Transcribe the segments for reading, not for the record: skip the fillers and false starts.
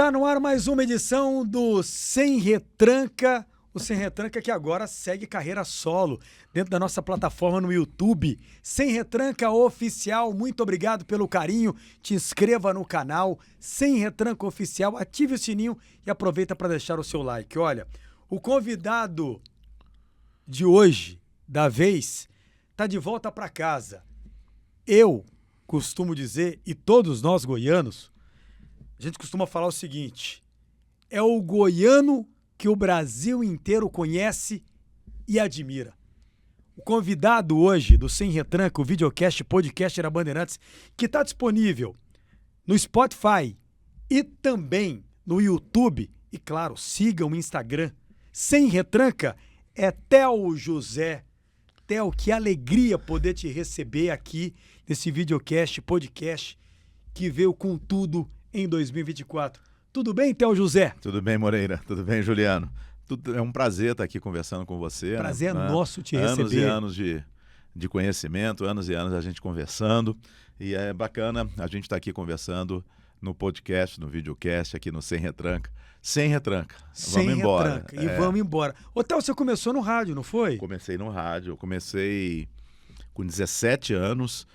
Tá no ar mais uma edição do Sem Retranca. O Sem Retranca que agora segue carreira solo dentro da nossa plataforma no YouTube. Sem Retranca Oficial, muito obrigado pelo carinho. Te inscreva no canal Sem Retranca Oficial, ative o sininho e aproveita para deixar o seu like. Olha, o convidado de hoje, da vez, tá de volta para casa. Eu costumo dizer, e todos nós goianos, a gente costuma falar o seguinte: é o goiano que o Brasil inteiro conhece e admira. O convidado hoje do Sem Retranca, o videocast, podcast da Bandeirantes, que está disponível no Spotify e também no YouTube. E claro, sigam o Instagram. Sem Retranca é Theo José. Theo, que alegria poder te receber aqui nesse videocast, podcast, que veio com tudo em 2024. Tudo bem, Theo José? Tudo bem, Moreira. Tudo bem, Juliano. É um prazer estar aqui conversando com você. Prazer é nosso te receber. Anos e anos de conhecimento, anos e anos a gente conversando. E é bacana a gente estar aqui conversando no podcast, no videocast, aqui no Sem Retranca. Sem Retranca. Vamos embora. Retranca. E vamos embora. Ô, Theo, você começou no rádio, não foi? Comecei no rádio. Eu comecei com 17 anos.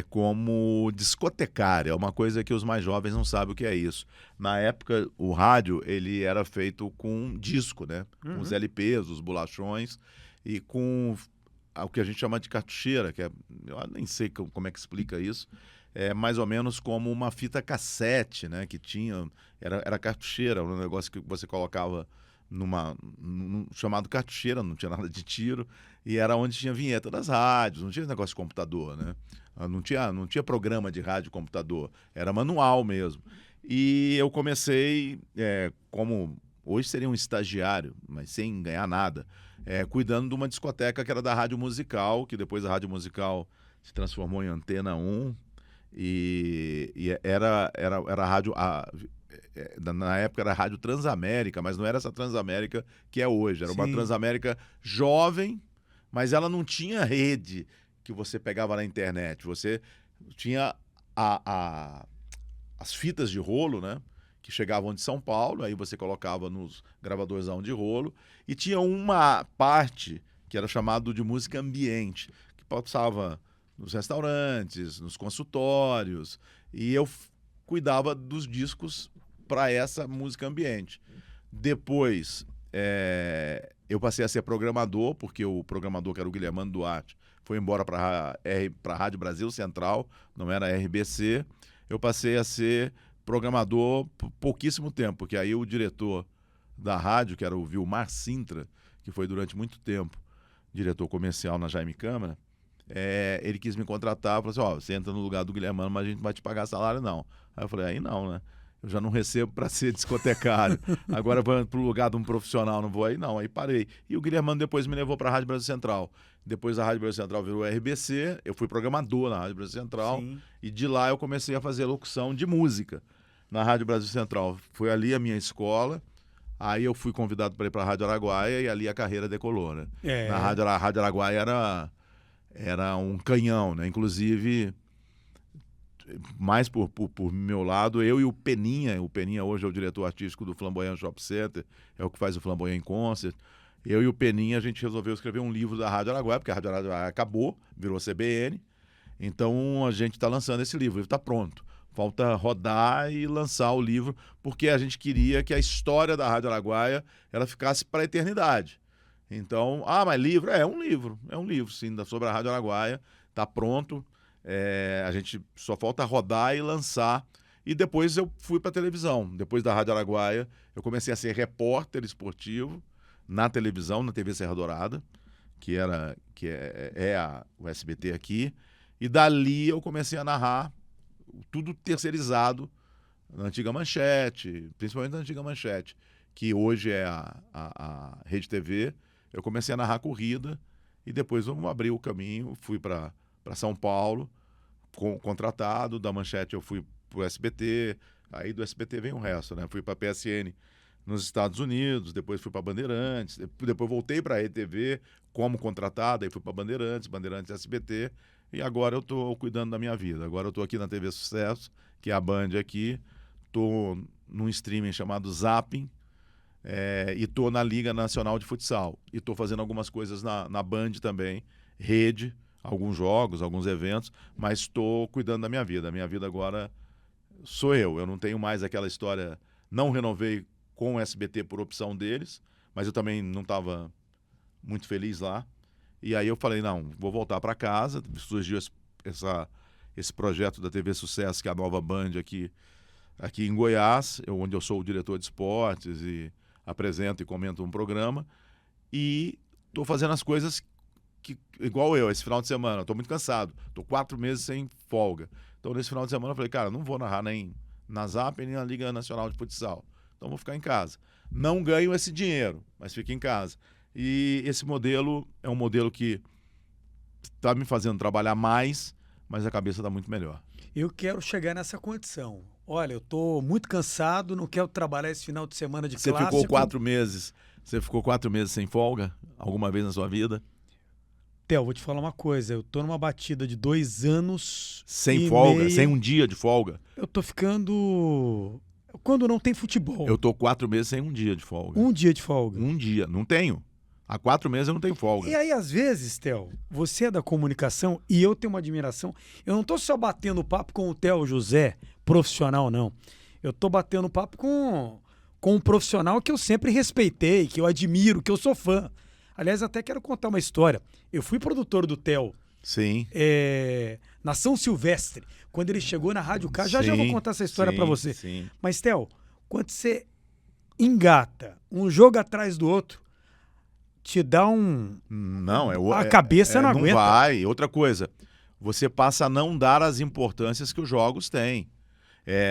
Como discotecário, é uma coisa que os mais jovens não sabem o que é isso. Na época, o rádio ele era feito com disco, né? Com os LPs, os bolachões, e com o que a gente chama de cartucheira, que eu nem sei como é que explica isso. É mais ou menos como uma fita cassete, né? Que tinha, era cartucheira, um negócio que você colocava chamado cartucheira, não tinha nada de tiro, e era onde tinha vinheta das rádios, não tinha negócio de computador, né? Não tinha programa de rádio e computador, era manual mesmo. E eu comecei, como hoje seria um estagiário, mas sem ganhar nada, cuidando de uma discoteca que era da Rádio Musical, que depois a Rádio Musical se transformou em Antena 1, e era a rádio... Na época era a Rádio Transamérica, mas não era essa Transamérica que é hoje. Era uma Transamérica jovem, mas ela não tinha rede que você pegava na internet. Você tinha as fitas de rolo, né? Que chegavam de São Paulo, aí você colocava nos gravadorzão de rolo, e tinha uma parte que era chamado de música ambiente, que passava nos restaurantes, nos consultórios, e eu cuidava dos discos para essa música ambiente. Depois, eu passei a ser programador, porque o programador, que era o Guilhermano Duarte, foi embora para a Rádio Brasil Central, não era a RBC. Eu passei a ser programador por pouquíssimo tempo, porque aí o diretor da rádio, que era o Vilmar Sintra, que foi durante muito tempo diretor comercial na Jaime Câmara, ele quis me contratar, falou assim: você entra no lugar do Guilhermano, mas a gente não vai te pagar salário, não. Aí eu falei: aí não, né? Eu já não recebo para ser discotecário. Agora para o lugar de um profissional, não vou aí, não. Aí parei. E o Guilhermano depois me levou para a Rádio Brasil Central. Depois a Rádio Brasil Central virou RBC, eu fui programador na Rádio Brasil Central. Sim. E de lá eu comecei a fazer locução de música na Rádio Brasil Central. Foi ali a minha escola. Aí eu fui convidado para ir para a Rádio Araguaia e ali a carreira decolou, né? Na Rádio Araguaia era um canhão, né? Inclusive, mais por meu lado, eu e o Peninha hoje é o diretor artístico do Flamboyant Shop Center, é o que faz o Flamboyant Concert. Eu e o Peninha, a gente resolveu escrever um livro da Rádio Araguaia, porque a Rádio Araguaia acabou, virou CBN, então a gente está lançando esse livro, o livro está pronto. Falta rodar e lançar o livro, porque a gente queria que a história da Rádio Araguaia ela ficasse para a eternidade. Então, mas livro? É um livro, sim, sobre a Rádio Araguaia, está pronto. A gente só falta rodar e lançar. E depois eu fui para a televisão. Depois da Rádio Araguaia, eu comecei a ser repórter esportivo na televisão, na TV Serra Dourada, que é o SBT aqui. E dali eu comecei a narrar, tudo terceirizado na antiga Manchete, principalmente na antiga Manchete, que hoje é a Rede TV. Eu comecei a narrar corrida e depois eu abri o caminho, fui para São Paulo, contratado. Da Manchete eu fui para o SBT, aí do SBT vem o resto, né? Fui para a PSN nos Estados Unidos, depois fui para Bandeirantes, depois voltei para a RTV como contratado, aí fui para Bandeirantes SBT, e agora eu estou cuidando da minha vida. Agora eu estou aqui na TV Sucesso, que é a Band aqui, estou num streaming chamado Zapping, e tô na Liga Nacional de Futsal. E tô fazendo algumas coisas na Band também, rede, alguns jogos, alguns eventos, mas estou cuidando da minha vida. A minha vida agora sou eu não tenho mais aquela história, não renovei com o SBT por opção deles, mas eu também não estava muito feliz lá. E aí eu falei, não, vou voltar para casa. Surgiu esse projeto da TV Sucesso, que é a nova Band aqui em Goiás, onde eu sou o diretor de esportes e apresento e comento um programa. E estou fazendo as coisas igual esse final de semana. Estou muito cansado, estou 4 meses sem folga. Então, nesse final de semana, eu falei, cara, não vou narrar nem na Zap, nem na Liga Nacional de Futsal. Então, vou ficar em casa. Não ganho esse dinheiro, mas fico em casa. E esse modelo é um modelo que está me fazendo trabalhar mais, mas a cabeça está muito melhor. Eu quero chegar nessa condição. Olha, eu estou muito cansado, não quero trabalhar esse final de semana de clássico. Você ficou 4 meses sem folga? Alguma vez na sua vida? Theo, vou te falar uma coisa. Eu tô numa batida de 2 anos sem folga, sem um dia de folga. Eu tô ficando... Quando não tem futebol. Eu tô 4 meses sem um dia de folga. Um dia de folga? Um dia, não tenho. Há 4 meses eu não tenho folga. E aí, às vezes, Theo, você é da comunicação e eu tenho uma admiração. Eu não tô só batendo papo com o Theo José, profissional, não. Eu tô batendo papo com um profissional que eu sempre respeitei, que eu admiro, que eu sou fã. Aliás, até quero contar uma história. Eu fui produtor do Theo. Sim. Na São Silvestre, quando ele chegou na Rádio K. Já vou contar essa história para você. Sim. Mas, Theo, quando você engata um jogo atrás do outro, te dá um... Não, a cabeça não aguenta. Não vai. Outra coisa, você passa a não dar as importâncias que os jogos têm.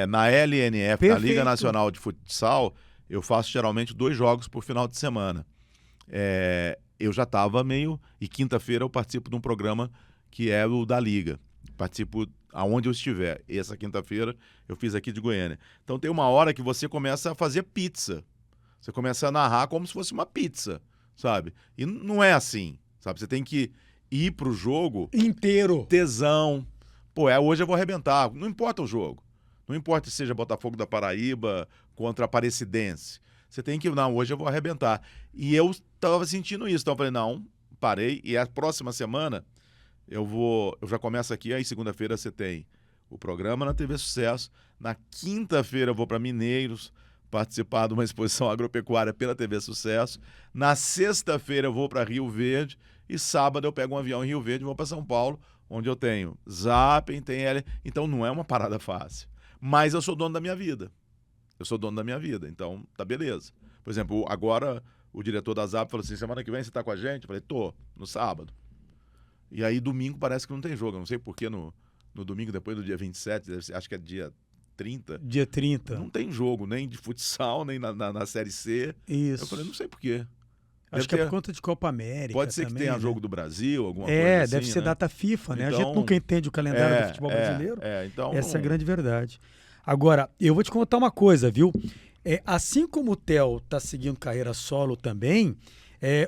Na LNF, Perfeito. na Liga Nacional de Futsal, eu faço geralmente 2 jogos por final de semana. Eu já estava meio... E quinta-feira eu participo de um programa que é o da Liga. Participo aonde eu estiver. Essa quinta-feira eu fiz aqui de Goiânia. Então tem uma hora que você começa a fazer pizza. Você começa a narrar como se fosse uma pizza, sabe? E não é assim, sabe? Você tem que ir pro jogo... inteiro. Tesão. Pô, hoje eu vou arrebentar. Não importa o jogo. Não importa se seja Botafogo da Paraíba contra a Aparecidense. Você tem que... Não, hoje eu vou arrebentar. E eu estava sentindo isso. Então eu falei, não, parei. E a próxima semana eu já começo aqui. Aí segunda-feira você tem o programa na TV Sucesso. Na quinta-feira eu vou para Mineiros participar de uma exposição agropecuária pela TV Sucesso. Na sexta-feira eu vou para Rio Verde. E sábado eu pego um avião em Rio Verde e vou para São Paulo, onde eu tenho Zapping, tem L. Então não é uma parada fácil. Mas eu sou dono da minha vida. Eu sou dono da minha vida, então tá beleza. Por exemplo, agora o diretor da Zap falou assim, semana que vem você tá com a gente? Eu falei, tô, no sábado. E aí domingo parece que não tem jogo. Eu não sei por que no domingo, depois do dia 27, acho que é dia 30. Dia 30. Não tem jogo, nem de futsal, nem na Série C. Isso. Eu falei, não sei por quê. Acho que é por conta de Copa América. Pode ser também, que tenha né? jogo do Brasil, alguma coisa assim. Deve ser né? data FIFA, né? Então, a gente nunca entende o calendário do futebol brasileiro. Então, essa é a grande verdade. Agora, eu vou te contar uma coisa, viu? Assim como o Theo está seguindo carreira solo também,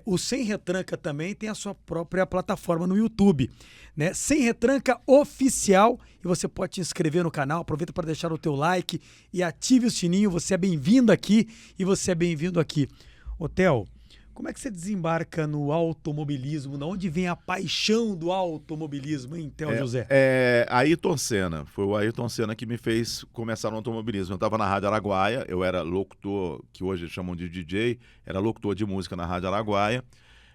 o Sem Retranca também tem a sua própria plataforma no YouTube, né? Sem Retranca Oficial, e você pode te inscrever no canal, aproveita para deixar o teu like e ative o sininho, você é bem-vindo aqui e você é bem-vindo aqui. Ô Theo, como é que você desembarca no automobilismo? De onde vem a paixão do automobilismo, hein, Theo José? Ayrton Senna. Foi o Ayrton Senna que me fez começar no automobilismo. Eu estava na Rádio Araguaia, eu era locutor, que hoje chamam de DJ, era locutor de música na Rádio Araguaia,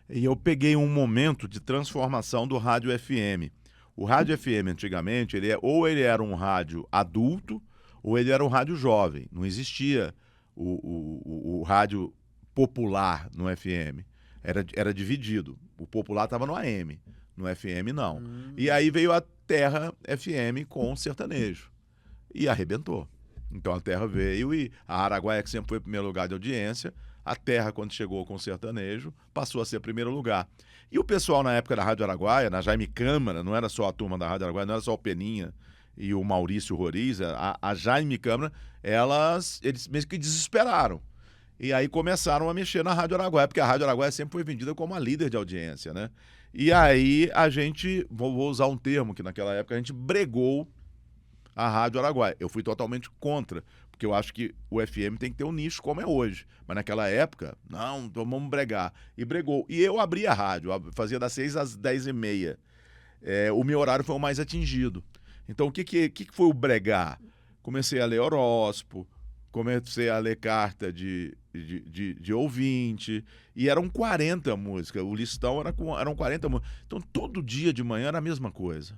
e eu peguei um momento de transformação do rádio FM. O rádio FM, antigamente, ele era um rádio adulto, ou ele era um rádio jovem. Não existia o rádio popular no FM. Era dividido. O popular estava no AM, no FM não. E aí veio a Terra FM com o sertanejo. E arrebentou. Então a Terra veio e a Araguaia, que sempre foi o primeiro lugar de audiência, a Terra, quando chegou com o sertanejo, passou a ser primeiro lugar. E o pessoal na época da Rádio Araguaia, na Jaime Câmara, não era só a turma da Rádio Araguaia, não era só o Peninha e o Maurício Roriz, a Jaime Câmara, eles mesmo que desesperaram. E aí começaram a mexer na Rádio Araguaia, porque a Rádio Araguaia sempre foi vendida como a líder de audiência, né? E aí a gente, vou usar um termo que naquela época a gente bregou a Rádio Araguaia. Eu fui totalmente contra, porque porque eu acho que o FM tem que ter um nicho como é hoje. Mas naquela época, não, então vamos bregar. E bregou. E eu abri a rádio, fazia das 6 às 10h30. O meu horário foi o mais atingido. Então, o que foi o bregar? Comecei a ler horóscopo, comecei a ler carta de ouvinte, e eram 40 músicas. O listão eram 40 músicas. Então, todo dia de manhã era a mesma coisa.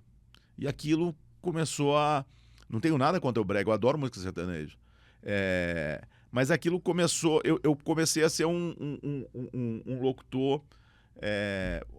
E aquilo começou a... Não tenho nada contra o brega, eu adoro música sertaneja. Mas aquilo começou... Eu comecei a ser um locutor...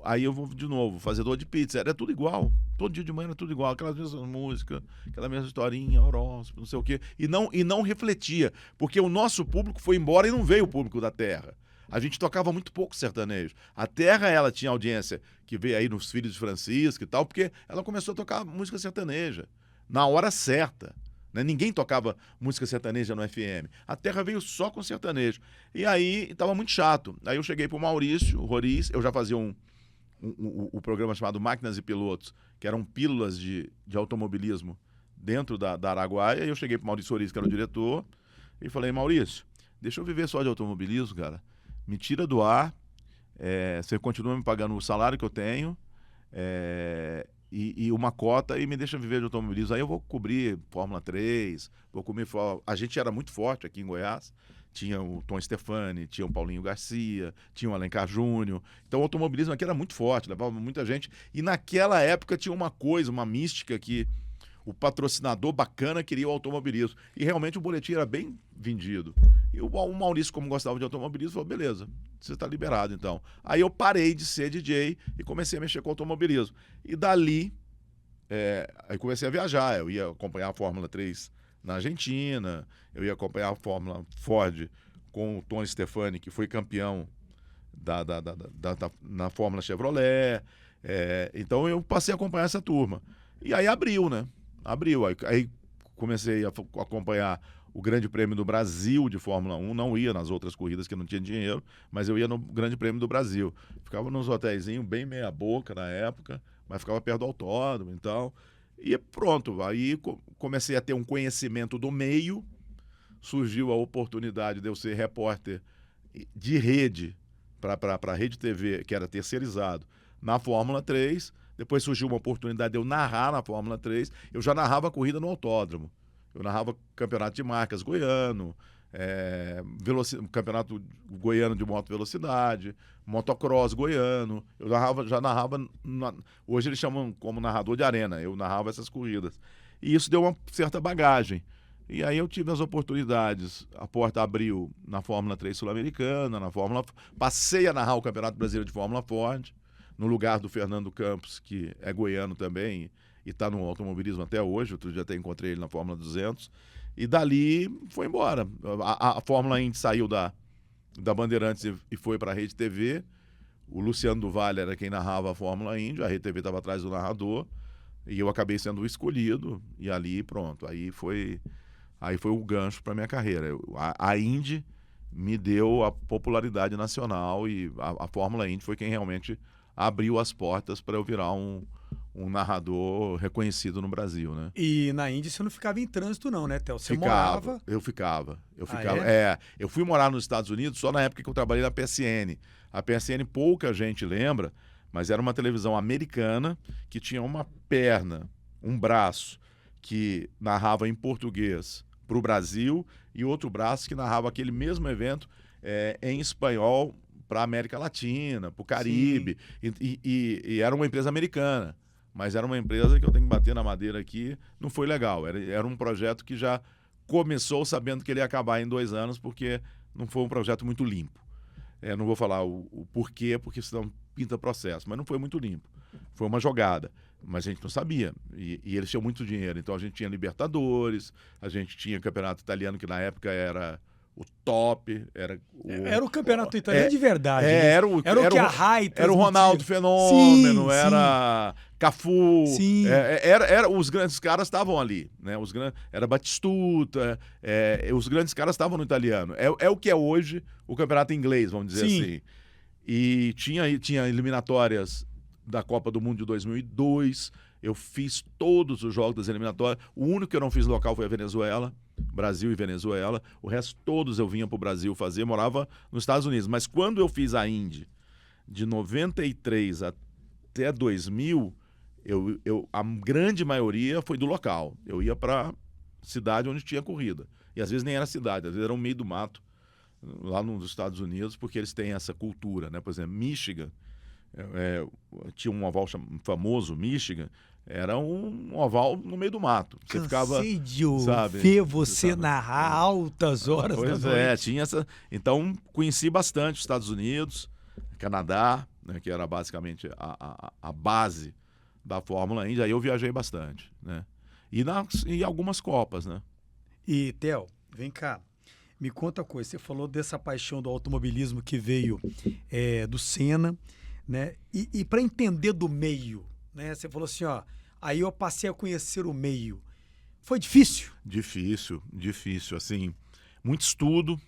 aí eu vou de novo, fazedor de pizza. Era tudo igual. Todo dia de manhã era tudo igual. Aquelas mesmas músicas, aquela mesma historinha, horóscopo, não sei o quê. E não refletia. Porque o nosso público foi embora e não veio o público da terra. A gente tocava muito pouco sertanejo. A terra, ela tinha audiência que veio aí nos Filhos de Francisco e tal, porque ela começou a tocar música sertaneja na hora certa. Né? Ninguém tocava música sertaneja no FM. A terra veio só com sertanejo. E aí estava muito chato. Aí eu cheguei pro Maurício, o Roriz, eu já fazia o programa chamado Máquinas e Pilotos, que eram pílulas de automobilismo dentro da Araguaia. E eu cheguei pro Maurício Roriz, que era o diretor, e falei: Maurício, deixa eu viver só de automobilismo, cara. Me tira do ar, você continua me pagando o salário que eu tenho, e uma cota, e me deixa viver de automobilismo. Aí eu vou cobrir Fórmula 3, vou cobrir... A gente era muito forte aqui em Goiás. Tinha o Tom Stefani, tinha o Paulinho Garcia, tinha o Alencar Júnior. Então o automobilismo aqui era muito forte, levava muita gente. E naquela época tinha uma coisa, uma mística que o patrocinador bacana queria o automobilismo. E realmente o boletim era bem vendido. E o Maurício, como gostava de automobilismo, falou: beleza, você está liberado então. Aí eu parei de ser DJ e comecei a mexer com automobilismo. E dali, aí comecei a viajar. Eu ia acompanhar a Fórmula 3 na Argentina, eu ia acompanhar a Fórmula Ford com o Tom Stefani, que foi campeão na Fórmula Chevrolet. Então eu passei a acompanhar essa turma. E aí abriu, né? Abriu. Aí comecei a acompanhar o Grande Prêmio do Brasil de Fórmula 1. Não ia nas outras corridas que não tinha dinheiro, mas eu ia no Grande Prêmio do Brasil. Ficava nos hotelzinhos bem meia boca na época, mas ficava perto do autódromo e tal. E pronto, aí comecei a ter um conhecimento do meio, surgiu a oportunidade de eu ser repórter de rede para a Rede TV, que era terceirizado, na Fórmula 3. Depois surgiu uma oportunidade de eu narrar na Fórmula 3. Eu já narrava a corrida no autódromo. Eu narrava campeonato de marcas goiano, campeonato goiano de moto velocidade, motocross goiano. Eu já narrava, hoje eles chamam como narrador de arena. Eu narrava essas corridas. E isso deu uma certa bagagem. E aí eu tive as oportunidades. A porta abriu na Fórmula 3 Sul-Americana, passei a narrar o Campeonato Brasileiro de Fórmula Ford, no lugar do Fernando Campos, que é goiano também e está no automobilismo até hoje. Outro dia até encontrei ele na Fórmula 200. E dali foi embora. A Fórmula Indy saiu da Bandeirantes e foi para a Rede TV. O Luciano do Vale era quem narrava a Fórmula Indy, a Rede TV estava atrás do narrador, e eu acabei sendo o escolhido. E ali, pronto, aí foi o gancho para minha carreira. A Indy me deu a popularidade nacional, e a Fórmula Indy foi quem realmente abriu as portas para eu virar um narrador reconhecido no Brasil, né? E na Índia você não ficava em trânsito não, né, Theo? Você morava? morava? Eu ficava. É? Eu fui morar nos Estados Unidos só na época que eu trabalhei na PSN. A PSN pouca gente lembra, mas era uma televisão americana que tinha uma perna, um braço que narrava em português para o Brasil e outro braço que narrava aquele mesmo evento em espanhol para a América Latina, para o Caribe. E era uma empresa americana. Mas era uma empresa que eu tenho que bater na madeira aqui, não foi legal. Era um projeto que já começou sabendo que ele ia acabar em 2 anos, porque não foi um projeto muito limpo. Não vou falar o porquê, porque senão pinta processo, mas não foi muito limpo. Foi uma jogada, mas a gente não sabia. E eles tinham muito dinheiro, então a gente tinha Libertadores, a gente tinha Campeonato Italiano, que na época era o top, era o campeonato italiano de verdade. Né? Era o que a Rai transmitia. Era o Ronaldo Fenômeno, era Cafu, os grandes caras estavam ali, né? Era Batistuta, os grandes caras estavam no italiano. É o que é hoje o campeonato inglês, vamos dizer assim. E tinha eliminatórias da Copa do Mundo de 2002. Eu fiz todos os jogos das eliminatórias. O único que eu não fiz local foi a Venezuela. Brasil e Venezuela. O resto todos eu vinha para o Brasil fazer, morava nos Estados Unidos. Mas quando eu fiz a Indy, de 93 até 2000, a grande maioria foi do local. Eu ia para cidade onde tinha corrida. E às vezes nem era cidade, às vezes era um meio do mato, lá nos Estados Unidos, porque eles têm essa cultura, né? Por exemplo, Michigan, tinha um oval famoso, Michigan, era um oval no meio do mato. Você ficava, de sabe, ver você narrar altas horas pois da noite. tinha essa. Então, conheci bastante os Estados Unidos, Canadá, né, que era basicamente a base da Fórmula Indy. Aí eu viajei bastante, né? E algumas Copas, né? E, Theo, vem cá, me conta uma coisa. Você falou dessa paixão do automobilismo que veio do Senna, né? E para entender do meio, né? Você falou assim, ó, aí eu passei a conhecer o meio. Foi difícil? Difícil, assim, muito estudo,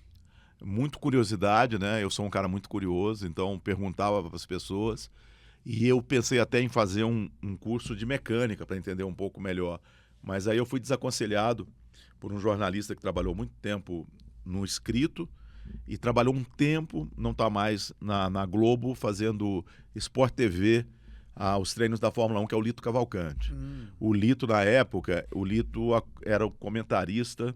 muita curiosidade, né? Eu sou um cara muito curioso, então perguntava para as pessoas e eu pensei até em fazer um curso de mecânica para entender um pouco melhor, mas aí eu fui desaconselhado por um jornalista que trabalhou muito tempo no escrito e trabalhou um tempo, não está mais na Globo, fazendo Sport TV, os treinos da Fórmula 1, que é o Lito Cavalcante. O Lito, na época, era o comentarista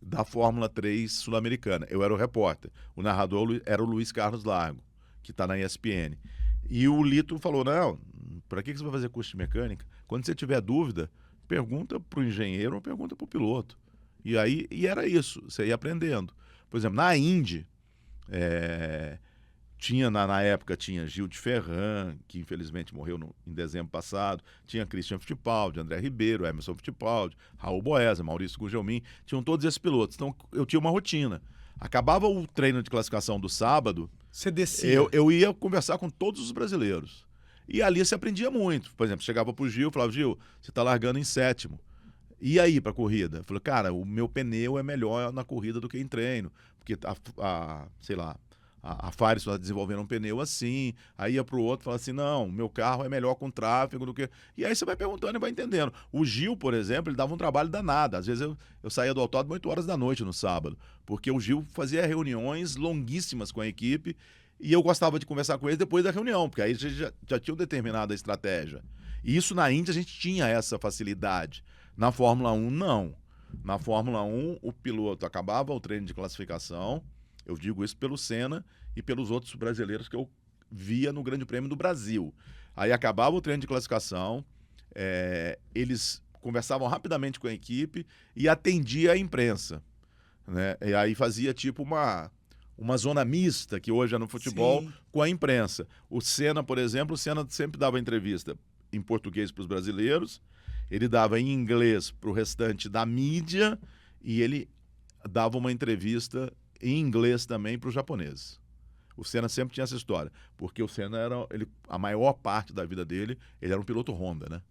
da Fórmula 3 sul-americana. Eu era o repórter. O narrador era o Luiz Carlos Largo, que está na ESPN. E o Lito falou, não, para que você vai fazer curso de mecânica? Quando você tiver dúvida, pergunta para o engenheiro ou pergunta para o piloto. E era isso, você ia aprendendo. Por exemplo, na Indy, na época tinha Gil de Ferran, que infelizmente morreu em dezembro passado, tinha Christian Fittipaldi, André Ribeiro, Emerson Fittipaldi, Raul Boesa, Maurício Gugelmin, tinham todos esses pilotos. Então eu tinha uma rotina. Acabava o treino de classificação do sábado, você descia. Eu ia conversar com todos os brasileiros. E ali se aprendia muito. Por exemplo, chegava pro Gil e falava, Gil, você está largando em 7º. E aí para a corrida? Eu falei, cara, o meu pneu é melhor na corrida do que em treino. Porque a Firestone está desenvolvendo um pneu assim, aí ia para o outro e fala assim, não, meu carro é melhor com tráfego do que... E aí você vai perguntando e vai entendendo. O Gil, por exemplo, ele dava um trabalho danado. Às vezes eu saía do autódromo 8 horas da noite no sábado, porque o Gil fazia reuniões longuíssimas com a equipe e eu gostava de conversar com eles depois da reunião, porque aí já tinham determinado a estratégia. E isso na Indy a gente tinha essa facilidade. Na Fórmula 1, não. Na Fórmula 1, o piloto acabava o treino de classificação. Eu digo isso pelo Senna e pelos outros brasileiros que eu via no Grande Prêmio do Brasil. Aí acabava o treino de classificação, eles conversavam rapidamente com a equipe e atendia a imprensa, né? E aí fazia tipo uma zona mista, que hoje é no futebol, sim, com a imprensa. O Senna, por exemplo, sempre dava entrevista em português para os brasileiros, ele dava em inglês para o restante da mídia e ele dava uma entrevista em inglês também para os japoneses. O Senna sempre tinha essa história, porque o Senna a maior parte da vida dele, ele era um piloto Honda, né?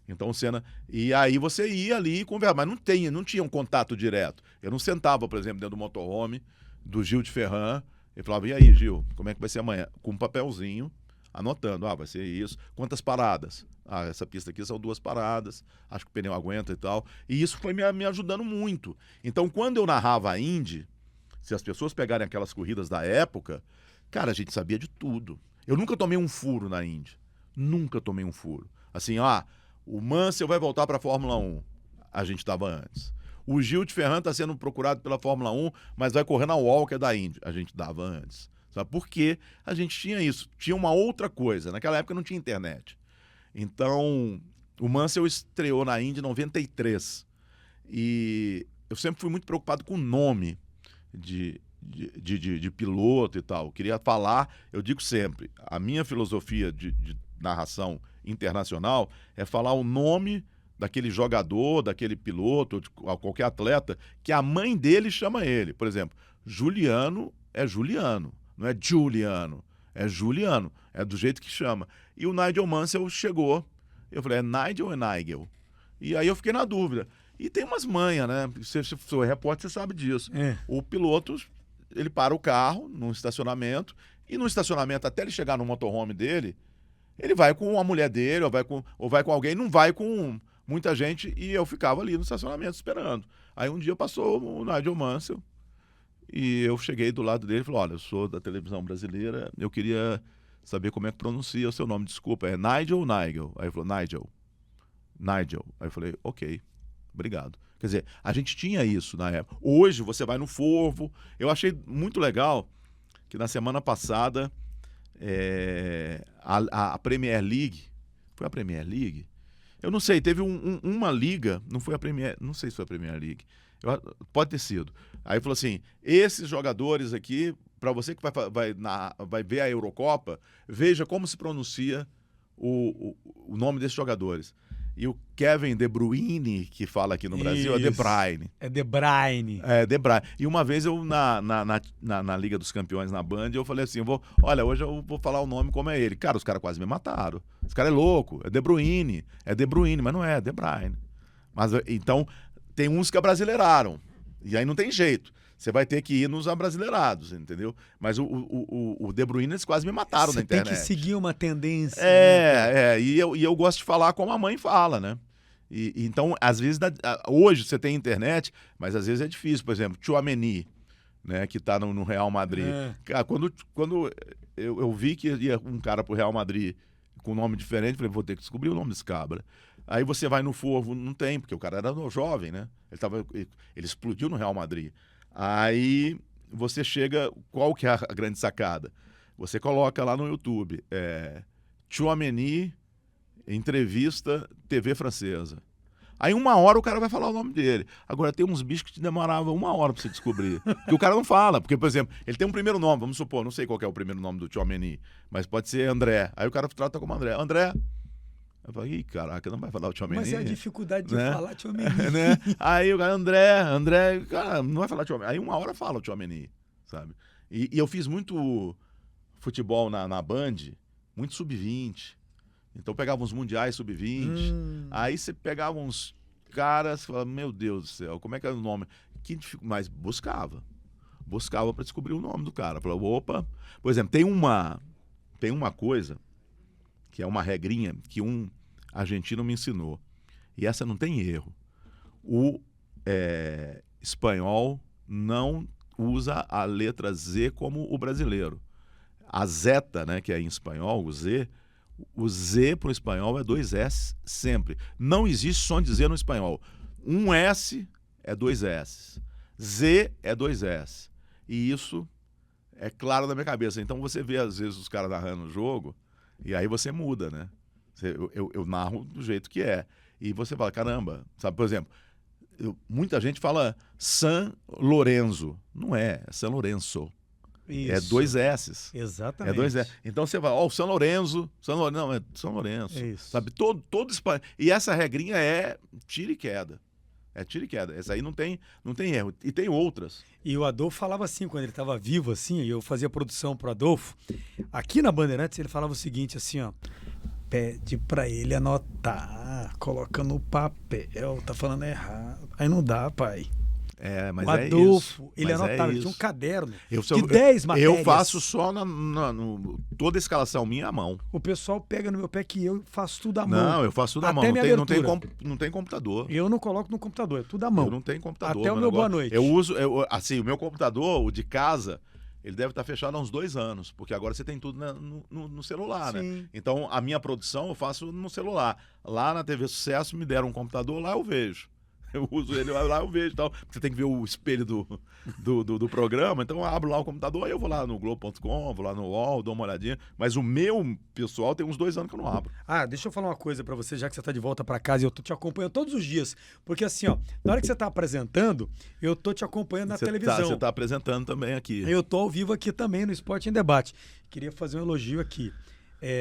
Então o Senna... E aí você ia ali e conversava, mas não tinha um contato direto. Eu não sentava, por exemplo, dentro do motorhome do Gil de Ferran e falava, e aí, Gil, como é que vai ser amanhã? Com um papelzinho, anotando, vai ser isso. Quantas paradas? Essa pista aqui são 2 paradas, acho que o pneu aguenta e tal. E isso foi me ajudando muito. Então, quando eu narrava a Indy, se as pessoas pegarem aquelas corridas da época, cara, a gente sabia de tudo. Eu nunca tomei um furo na Indy. Nunca tomei um furo. Assim, o Mansell vai voltar para a Fórmula 1. A gente estava antes. O Gil de Ferran está sendo procurado pela Fórmula 1, mas vai correr na Walker da Indy. A gente dava antes. Sabe por quê? A gente tinha isso. Tinha uma outra coisa. Naquela época não tinha internet. Então, o Mansell estreou na Indy em 93. E eu sempre fui muito preocupado com o nome de piloto e tal. Eu queria falar, eu digo sempre, a minha filosofia de narração internacional é falar o nome daquele jogador, daquele piloto, de qualquer atleta, que a mãe dele chama ele. Por exemplo, Juliano é Juliano, não é Giuliano, é Juliano, é do jeito que chama. E o Nigel Mansell chegou, eu falei, é Nigel ou é Nigel? E aí eu fiquei na dúvida. E tem umas manhas, né? Se for repórter, você sabe disso. O piloto, ele para o carro num estacionamento, e no estacionamento, até ele chegar no motorhome dele, ele vai com a mulher dele, ou vai com alguém, não vai com muita gente, e eu ficava ali no estacionamento esperando. Aí um dia passou o Nigel Mansell, e eu cheguei do lado dele e falei, olha, eu sou da televisão brasileira, eu queria saber como é que pronuncia o seu nome, desculpa, é Nigel ou Nigel? Aí ele falou, Nigel. Aí eu falei, ok, obrigado. Quer dizer, a gente tinha isso na época. Hoje você vai no Forvo. Eu achei muito legal que na semana passada a Premier League, foi a Premier League? Eu não sei, teve uma liga, não foi a Premier, não sei se foi a Premier League, pode ter sido. Aí falou assim, esses jogadores aqui, para você que vai ver a Eurocopa, veja como se pronuncia o nome desses jogadores. E o Kevin De Bruyne, que fala aqui no Brasil, é De Bruyne. É De Bruyne. É, De Bruyne. E uma vez eu, na Liga dos Campeões, na Band, eu falei assim, hoje eu vou falar o nome como é ele. Cara, os caras quase me mataram. Esse cara é louco, é De Bruyne, mas não é De Bruyne. Mas, então, tem uns que abrasileiraram, e aí não tem jeito. Você vai ter que ir nos abrasileirados, entendeu? Mas o De Bruyne, eles quase me mataram na internet. Você tem que seguir uma tendência. E eu gosto de falar como a mãe fala, né? Então, às vezes, hoje você tem internet, mas às vezes é difícil. Por exemplo, Tchouaméni, né, que tá no Real Madrid. Cara, quando eu vi que ia um cara pro Real Madrid com nome diferente, falei, vou ter que descobrir o nome desse cabra. Aí você vai no Forvo, não tem, porque o cara era jovem, né? Ele explodiu no Real Madrid. Aí você chega, qual que é a grande sacada? Você coloca lá no YouTube, Tchouaméni, entrevista, TV francesa. Aí 1 hora o cara vai falar o nome dele. Agora tem uns bichos que te demoravam 1 hora pra você descobrir. Porque o cara não fala. Porque, por exemplo, ele tem um primeiro nome, vamos supor, não sei qual que é o primeiro nome do Tchouaméni, mas pode ser André. Aí o cara trata como André. André. Eu falei, ih, caraca, não vai falar o Tchouaméni. Mas é a dificuldade de né? falar Tchouaméni. Né? Aí o cara, André, cara, não vai falar Tchouaméni. Aí 1 hora fala o Tchouaméni, sabe? E eu fiz muito futebol na Band, muito sub-20. Então pegava uns mundiais sub-20. Aí você pegava uns caras e falava, meu Deus do céu, como é que era o nome? Mas buscava para descobrir o nome do cara. Falava, opa. Por exemplo, tem uma coisa que é uma regrinha que um argentino me ensinou. E essa não tem erro. O espanhol não usa a letra Z como o brasileiro. A zeta, né, que é em espanhol, o Z para o espanhol é 2 S sempre. Não existe som de Z no espanhol. Um S é 2 S. Z é 2 S. E isso é claro na minha cabeça. Então você vê, às vezes, os caras narrando o jogo, e aí você muda, né? Eu narro do jeito que é. E você fala, caramba, sabe, por exemplo, muita gente fala San Lorenzo. Não é San Lourenço. Isso. É 2 S's. Exatamente. É 2 S. Então você vai, o São Lourenço, não, é São Lourenço. É isso. Sabe, todo espanhol. E essa regrinha é tira e queda. É tira e queda. Essa aí não tem erro. E tem outras. E o Adolfo falava assim, quando ele estava vivo, assim, e eu fazia produção pro Adolfo, aqui na Bandeirantes ele falava o seguinte, assim, ó, pede pra ele anotar, coloca no papel, tá falando errado. Aí não dá, pai. Mas o Adolfo, isso. ele Mas anotava, ele isso. tinha um caderno de 10 matérias. Eu faço só toda a escalação minha à mão. O pessoal pega no meu pé que eu faço tudo à mão. Não, eu faço tudo à mão. Não tem computador. Eu não coloco no computador, é tudo à mão. Eu não tenho computador. Até o meu boa noite. Eu uso, assim, o meu computador, o de casa, ele deve estar fechado há uns 2 anos, porque agora você tem tudo no celular, Sim. né? Então, a minha produção eu faço no celular. Lá na TV Sucesso me deram um computador, lá eu vejo. Eu uso ele lá, eu vejo e tal. Você tem que ver o espelho do programa, então eu abro lá o computador, aí eu vou lá no Globo.com, vou lá no UOL, dou uma olhadinha. Mas o meu pessoal tem uns 2 anos que eu não abro. Deixa eu falar uma coisa pra você, já que você tá de volta pra casa e eu tô te acompanhando todos os dias. Porque assim, ó, na hora que você tá apresentando, eu tô te acompanhando na televisão. Você tá apresentando também aqui. Eu tô ao vivo aqui também no Esporte em Debate. Queria fazer um elogio aqui.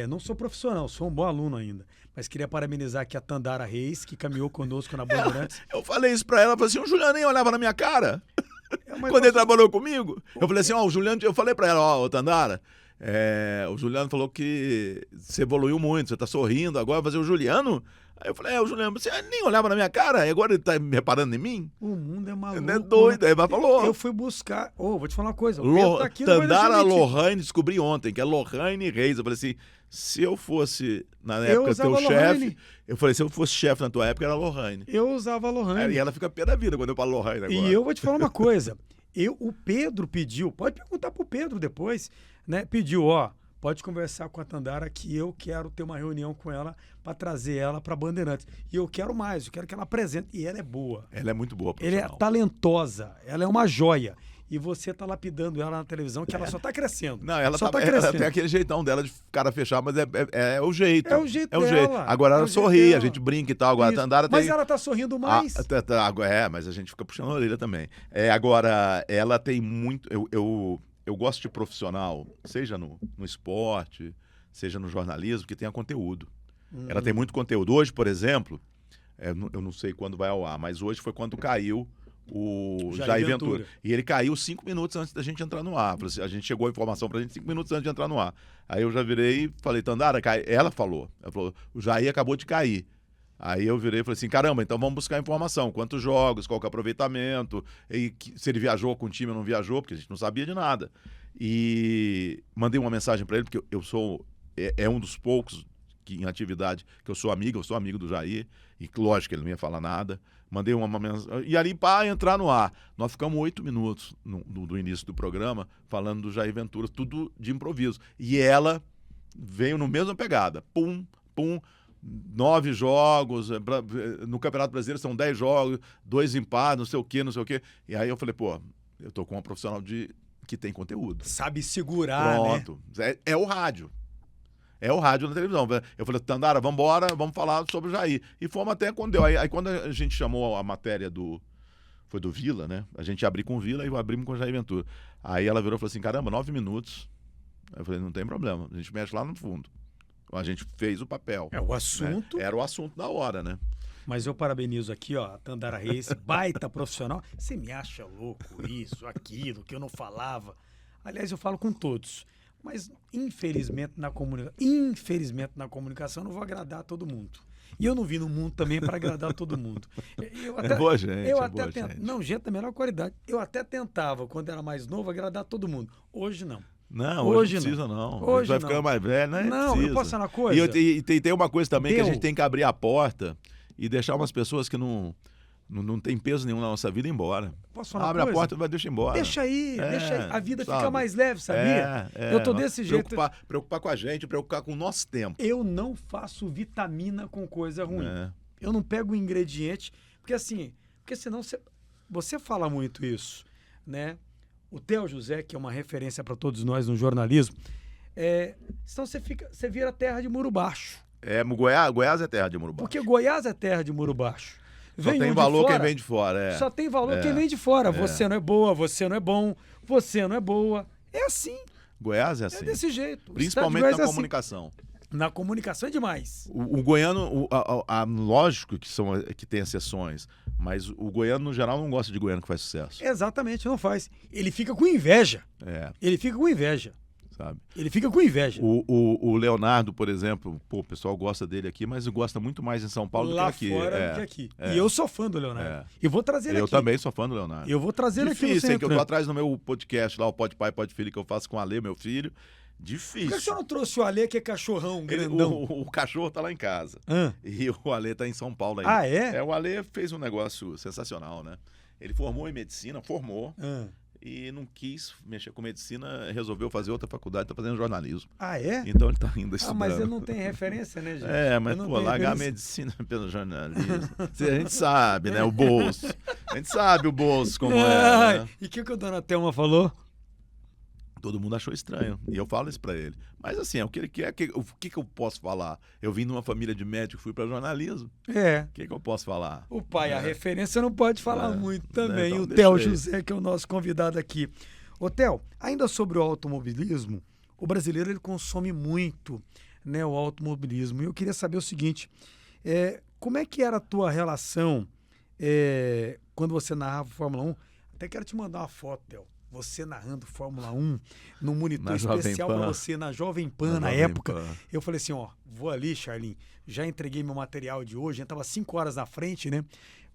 Não sou profissional, sou um bom aluno ainda. Mas queria parabenizar aqui a Tandara Reis, que caminhou conosco na Bandeirantes. Eu falei isso pra ela, falei assim, o Juliano nem olhava na minha cara. Quando ele trabalhou comigo. Eu falei assim, o Juliano, eu falei pra ela, Tandara, o Juliano falou que você evoluiu muito, você tá sorrindo agora, vai fazer o Juliano? Aí eu falei, o Juliano, você nem olhava na minha cara, e agora ele tá me reparando em mim? O mundo é maluco. Ele é doido, aí falou. Eu fui buscar, vou te falar uma coisa, o Pedro tá aqui, Tandara Lohane, descobri ontem, que é Lohane Reis. Eu falei assim, se eu fosse, na época, teu chefe, eu falei, se eu fosse chefe na tua época, era Lohane. Eu usava Lohane. E ela fica pé da vida quando eu falo Lohane agora. E eu vou te falar uma coisa, o Pedro pediu, pode perguntar pro Pedro depois, né? Pediu, pode conversar com a Tandara que eu quero ter uma reunião com ela para trazer ela para Bandeirantes. E eu quero mais, eu quero que ela apresente. E ela é boa. Ela é muito boa, ela é talentosa, ela é uma joia. E você tá lapidando ela na televisão, que ela só tá crescendo. Não, ela tem aquele jeitão dela de cara fechar, mas é o jeito. É o jeito dela. Agora ela sorri, a gente brinca e tal. Agora a Tandara Mas ela tá sorrindo mais. Mas a gente fica puxando a orelha também. Agora, ela tem muito... Eu gosto de profissional, seja no esporte, seja no jornalismo, que tenha conteúdo. Ela tem muito conteúdo. Hoje, por exemplo, eu não sei quando vai ao ar, mas hoje foi quando caiu o Jair Ventura. E ele caiu 5 minutos antes da gente entrar no ar. A gente chegou a informação pra gente 5 minutos antes de entrar no ar. Aí eu já virei e falei, Tandara, ela falou, o Jair acabou de cair. Aí eu virei e falei assim, caramba, então vamos buscar informação. Quantos jogos, qual que é o aproveitamento, se ele viajou com o time ou não viajou, porque a gente não sabia de nada. E mandei uma mensagem para ele, porque eu sou... É um dos poucos em atividade que eu sou amigo do Jair, e lógico que ele não ia falar nada. Mandei uma mensagem, e ali para entrar no ar. Nós ficamos 8 minutos do início do programa falando do Jair Ventura, tudo de improviso. E ela veio no mesma pegada, pum, 9 jogos, no Campeonato Brasileiro são 10 jogos, 2 empates, não sei o quê. E aí eu falei, eu tô com uma profissional que tem conteúdo. Sabe segurar, pronto, né? É o rádio. É o rádio na televisão. Eu falei, Tandara, vambora, vamos falar sobre o Jair. E fomos até quando deu. Aí quando a gente chamou a matéria foi do Vila, né? A gente abriu com o Vila e abrimos com o Jair Ventura. Aí ela virou e falou assim, caramba, 9 minutos. Aí eu falei, não tem problema, a gente mexe lá no fundo. A gente fez o papel. O assunto. Né? Era o assunto da hora, né? Mas eu parabenizo aqui, a Tandara Reis, baita profissional. Você me acha louco isso, aquilo, que eu não falava. Aliás, eu falo com todos. Mas, infelizmente, na comunicação, eu não vou agradar a todo mundo. E eu não vim no mundo também para agradar a todo mundo. Boa gente. Gente. Não, gente da melhor qualidade. Eu até tentava, quando era mais novo, agradar todo mundo. Hoje não. Não, hoje não precisa, não. Hoje vai ficando mais velho, né? Não, eu posso falar uma coisa. E tem uma coisa também que a gente tem que abrir a porta e deixar umas pessoas que não tem peso nenhum na nossa vida embora. Posso falar uma coisa? Abre a porta e deixa embora. Deixa aí. A vida fica mais leve, sabia? Eu tô desse jeito. Preocupar com a gente, preocupar com o nosso tempo. Eu não faço vitamina com coisa ruim. Eu não pego o ingrediente, porque senão você fala muito isso, né? O Theo José, que é uma referência para todos nós no jornalismo, senão você vira terra de muro baixo. Goiás é terra de muro baixo. Porque Goiás é terra de muro baixo. Só tem valor quem vem de fora. Só tem valor quem vem de fora. Você não é boa, você não é bom, você não é boa. É assim. Goiás é assim. É desse jeito. Principalmente na comunicação. Na comunicação é demais. O goiano, lógico que tem exceções, mas o goiano, no geral, não gosta de goiano que faz sucesso. Exatamente, não faz. Ele fica com inveja. Ele fica com inveja. Sabe? Ele fica com inveja. O Leonardo, por exemplo, o pessoal gosta dele aqui, mas gosta muito mais em São Paulo do que aqui. Lá fora do que aqui. E eu sou fã do Leonardo. E vou trazer ele aqui. Eu também sou fã do Leonardo. Eu vou trazer ele aqui no Difícil, que eu tô atrás no meu podcast lá, o Pode Pai, Pode Filho, que eu faço com o Ale, meu filho. Difícil. Por que o senhor não trouxe o Ale, que é cachorrão, grandão? O cachorro tá lá em casa. E o Ale tá em São Paulo ainda. Ah, é? O Ale fez um negócio sensacional, né? Ele formou em medicina, e não quis mexer com medicina, resolveu fazer outra faculdade, tá fazendo jornalismo. Ah, é? Então ele tá ainda estudando. Mas ele não tem referência, né, gente? Mas largar a medicina pelo jornalismo. A gente sabe, né, o bolso. A gente sabe o bolso como é. Né? E o que a dona Thelma falou? Todo mundo achou estranho. E eu falo isso pra ele. Mas assim, o que ele quer, o que eu posso falar? Eu vim de uma família de médico, fui pra jornalismo. O que eu posso falar? O pai, a referência não pode falar muito também. Então, o Theo José, que é o nosso convidado aqui. Ô, Theo, ainda sobre o automobilismo, o brasileiro ele consome muito, né, o automobilismo. E eu queria saber o seguinte, como é que era a tua relação quando você narrava Fórmula 1? Até quero te mandar uma foto, Theo. você narrando Fórmula 1, num monitor Na Jovem especial Pan. para você, na Jovem Pan, na Jovem época. Pan. Eu falei assim, ó, vou ali, Charlin, já entreguei meu material de hoje, já tava 5 horas na frente, né?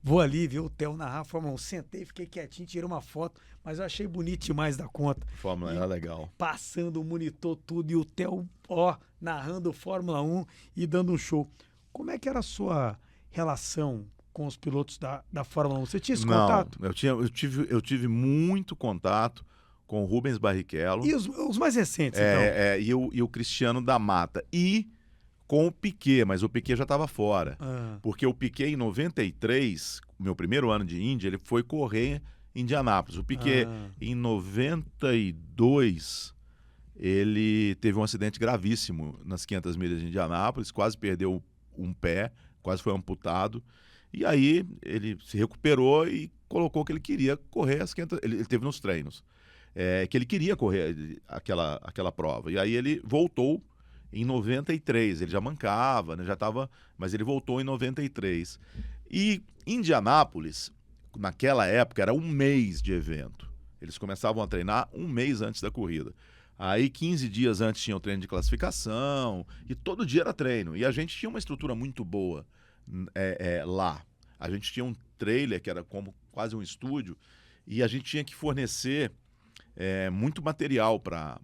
Vou ali ver o Theo narrar a Fórmula 1. Sentei, fiquei quietinho, tirei uma foto, mas eu achei bonito demais da conta. Fórmula era legal. Passando o monitor tudo e o Theo, ó, narrando Fórmula 1 e dando um show. Como é que era a sua relação com os pilotos da Fórmula 1? Você tinha esse contato? Eu tive muito contato com o Rubens Barrichello. E os mais recentes, então? E o Cristiano da Mata. E com o Piquet, mas o Piquet já estava fora. Porque o Piquet, em 93, meu primeiro ano de Índia, ele foi correr em Indianápolis. O Piquet, em 92, ele teve um acidente gravíssimo nas 500 milhas de Indianápolis, quase perdeu um pé, quase foi amputado. E aí ele se recuperou e colocou que ele queria correr as 500... Ele teve nos treinos. Que ele queria correr aquela prova. E aí ele voltou em 93, ele já mancava, né, já estava, mas ele voltou em 93. E Indianápolis, naquela época, era um mês de evento. Eles começavam a treinar um mês antes da corrida. Aí 15 dias antes tinha o treino de classificação e todo dia era treino. E a gente tinha uma estrutura muito boa lá. A gente tinha um trailer que era como quase um estúdio e a gente tinha que fornecer muito material para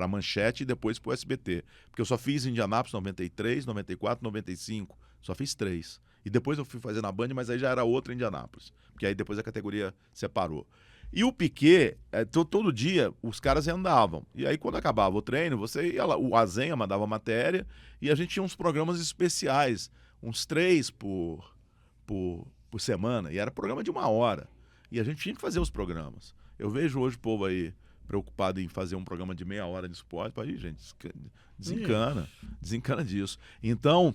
Manchete e depois para o SBT. Porque eu só fiz Indianápolis 93, 94, 95. Só fiz 3. E depois eu fui fazer na Band, mas aí já era outra Indianápolis. Porque aí depois a categoria separou. E o Piquet, todo dia os caras andavam. E aí quando acabava o treino, você ia lá, o Azenha mandava matéria e a gente tinha uns programas especiais, uns 3 por semana. E era programa de 1 hora. E a gente tinha que fazer os programas. Eu vejo hoje o povo aí preocupado em fazer um programa de meia hora de esporte. Aí, gente, desencana disso. Então,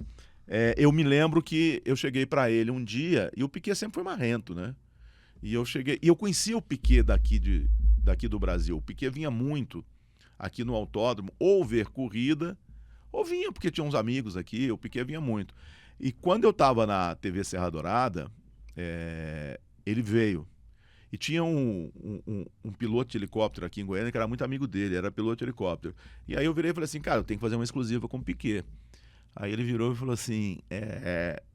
eu me lembro que eu cheguei para ele um dia, e o Piquet sempre foi marrento, né? E eu conhecia o Piquet daqui do Brasil. O Piquet vinha muito aqui no autódromo, ou ver corrida, ou vinha porque tinha uns amigos aqui, o Piquet vinha muito. E quando eu estava na TV Serra Dourada, ele veio. E tinha um piloto de helicóptero aqui em Goiânia que era muito amigo dele, era piloto de helicóptero. E aí eu virei e falei assim, cara, eu tenho que fazer uma exclusiva com o Piquet. Aí ele virou e falou assim,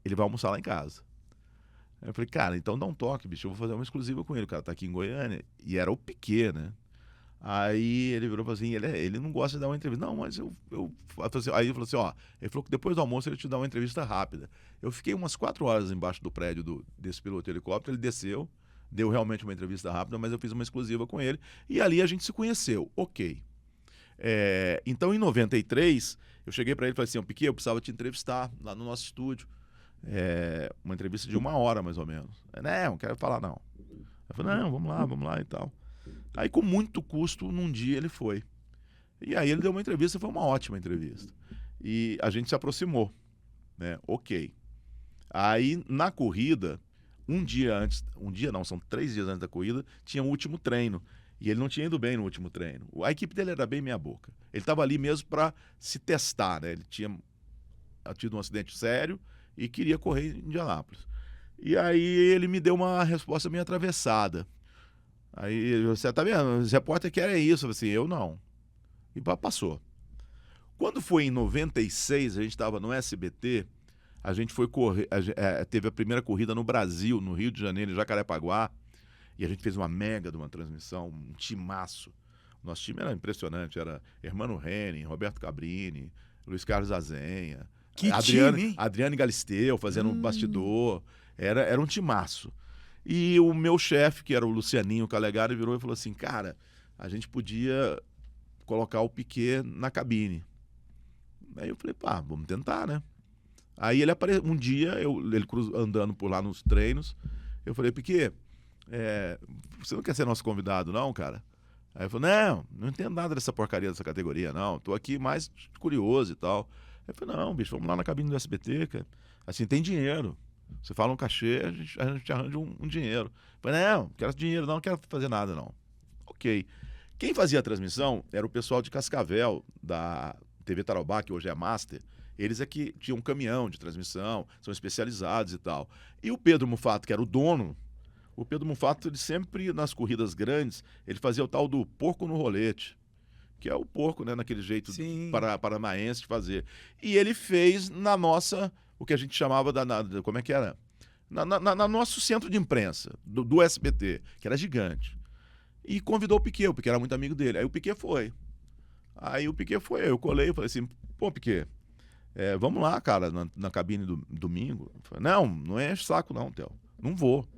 ele vai almoçar lá em casa. Aí eu falei, cara, então dá um toque, bicho, eu vou fazer uma exclusiva com ele, o cara tá aqui em Goiânia. E era o Piquet, né? Aí ele virou e falou assim, ele não gosta de dar uma entrevista. Não, mas aí ele falou assim, ó, ele falou que depois do almoço ele te dá uma entrevista rápida. Eu fiquei umas 4 horas embaixo do prédio desse piloto de helicóptero, ele desceu, deu realmente uma entrevista rápida, mas eu fiz uma exclusiva com ele, e ali a gente se conheceu, ok. Então, em 93, eu cheguei para ele e falei assim, Piquet, eu precisava te entrevistar lá no nosso estúdio. Uma entrevista de 1 hora, mais ou menos. Não quero falar, não. Eu falei, não, vamos lá e tal. Aí, com muito custo, num dia ele foi. E aí ele deu uma entrevista, foi uma ótima entrevista. E a gente se aproximou, né? Ok. Aí, na corrida, são 3 dias antes da corrida, tinha o último treino. E ele não tinha ido bem no último treino. A equipe dele era bem meia boca. Ele estava ali mesmo para se testar, né? Ele tinha tido um acidente sério e queria correr em Indianápolis. E aí ele me deu uma resposta meio atravessada. Aí, você tá vendo? Os repórteres querem isso. Assim, eu não. E passou. Quando foi em 96, a gente estava no SBT, a gente foi correr, teve a primeira corrida no Brasil, no Rio de Janeiro, em Jacarepaguá, e a gente fez uma mega de uma transmissão, um timaço. O nosso time era impressionante, era Hermano Henning, Roberto Cabrini, Luiz Carlos Azenha, Adriane Galisteu fazendo um bastidor, era um timaço. E o meu chefe, que era o Lucianinho Calegari, virou e falou assim, cara, a gente podia colocar o Piquet na cabine. Aí eu falei, pá, vamos tentar, né? Aí ele apareceu, um dia, ele andando por lá nos treinos, eu falei, Piquet, você não quer ser nosso convidado não, cara? Aí ele falou, não entendo nada dessa porcaria dessa categoria, não, tô aqui mais curioso e tal. Aí eu falei, não, bicho, vamos lá na cabine do SBT, cara. Assim, tem dinheiro. Você fala um cachê, a gente arranja um dinheiro. Eu falei, não quero dinheiro não quero fazer nada não. Ok. Quem fazia a transmissão era o pessoal de Cascavel, da TV Tarobá, que hoje é a Master. Eles é que tinham um caminhão de transmissão, são especializados e tal. E o Pedro Mufato, que era o dono O Pedro Mufato, ele sempre, nas corridas grandes, ele fazia o tal do porco no rolete, que é o porco, né, naquele jeito paranaense de fazer. E ele fez na nossa, o que a gente chamava como é que era? Na nosso centro de imprensa, do SBT, que era gigante. E convidou o Piquet era muito amigo dele. Aí o Piquet foi. Eu colei e falei assim, pô, Piquet, vamos lá, cara, na cabine do domingo. Eu falei, não enche saco não, Theo. Não vou.